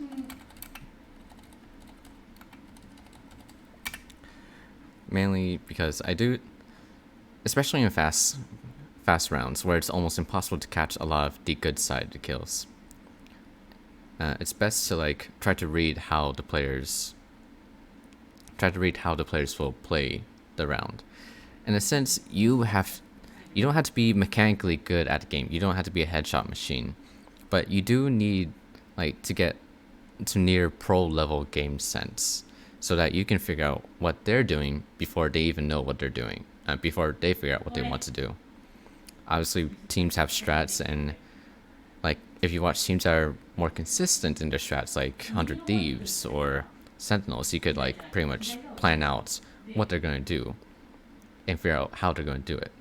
[SPEAKER 1] Mainly because I do, especially in fast rounds where it's almost impossible to catch a lot of the good side of the kills. It's best to like try to read how the players will play the round. In a sense, you don't have to be mechanically good at the game. You don't have to be a headshot machine, but you do need like to get to near pro level game sense so that you can figure out what they're doing before they even know what they're doing, before they figure out what they want to do. Obviously, teams have strats, and like if you watch teams that are more consistent in their strats, like 100 Thieves or Sentinels, you could like pretty much plan out what they're going to do and figure out how they're going to do it.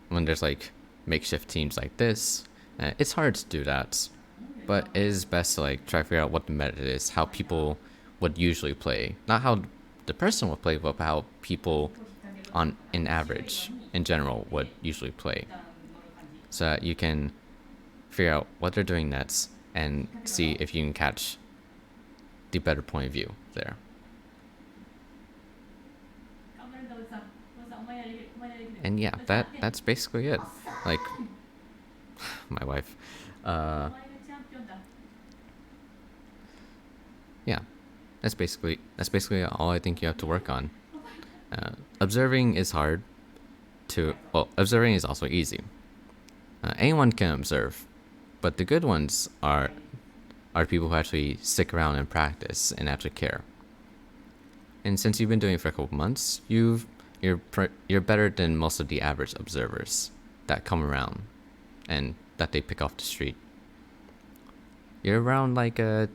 [SPEAKER 1] When there's like makeshift teams like this, it's hard to do that, but it is best to like try to figure out what the meta is, how people would usually play, not how the person would play, but how people on in average in general would usually play, so that you can figure out what they're doing next and see if you can catch the better point of view there. And yeah, that's basically it. Like my wife. Yeah, that's basically all I think you have to work on. Observing is hard to, well, observing is also easy. Anyone can observe, but the good ones are people who actually stick around and practice and actually care. And since you've been doing it for a couple months, you're better than most of the average observers that come around and that they pick off the street. You're around like you're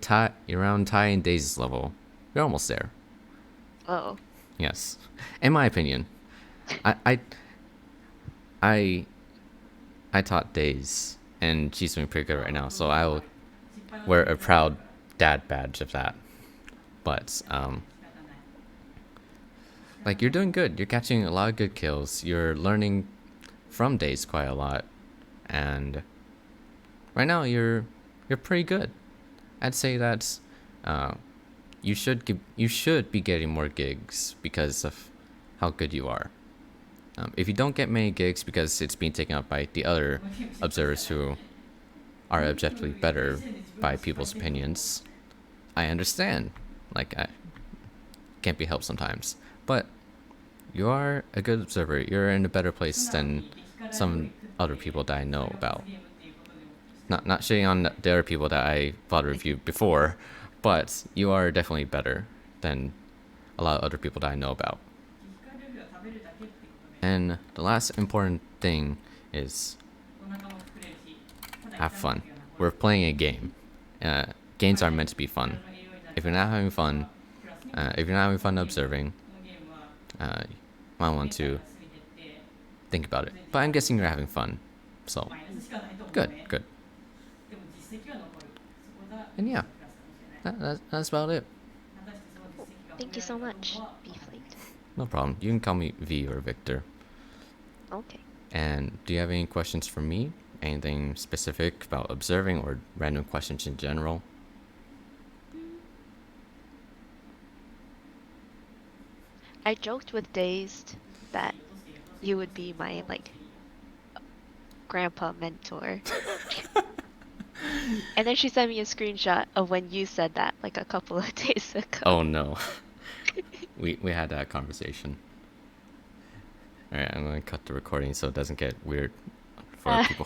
[SPEAKER 1] around Ty and Days' level. You're almost there.
[SPEAKER 2] Oh.
[SPEAKER 1] Yes, in my opinion. I taught Days, and she's doing pretty good right now, so I'll wear a proud dad badge of that. But like you're doing good. You're catching a lot of good kills. You're learning from Days quite a lot, and right now you're pretty good. I'd say that you should be getting more gigs because of how good you are. If you don't get many gigs because it's being taken up by the other observers who are objectively better by people's opinions, I understand. Like, I can't be helped sometimes. But you are a good observer. You're in a better place than some other people that I know about. Not shitting on the other people that I thought reviewed before, but you are definitely better than a lot of other people that I know about. And the last important thing is have fun. We're playing a game. Games are meant to be fun. If you're not having fun, observing, you might want to think about it. But I'm guessing you're having fun, so good. And yeah, that's about it.
[SPEAKER 2] Thank you so much, Beeflate.
[SPEAKER 1] No problem. You can call me V or Victor.
[SPEAKER 2] Okay.
[SPEAKER 1] And do you have any questions for me? Anything specific about observing or random questions in general?
[SPEAKER 2] I joked with Dazed that you would be my like grandpa mentor. And then she sent me a screenshot of when you said that like a couple of days ago.
[SPEAKER 1] Oh no. We had that conversation. Alright, I'm gonna cut the recording so it doesn't get weird for people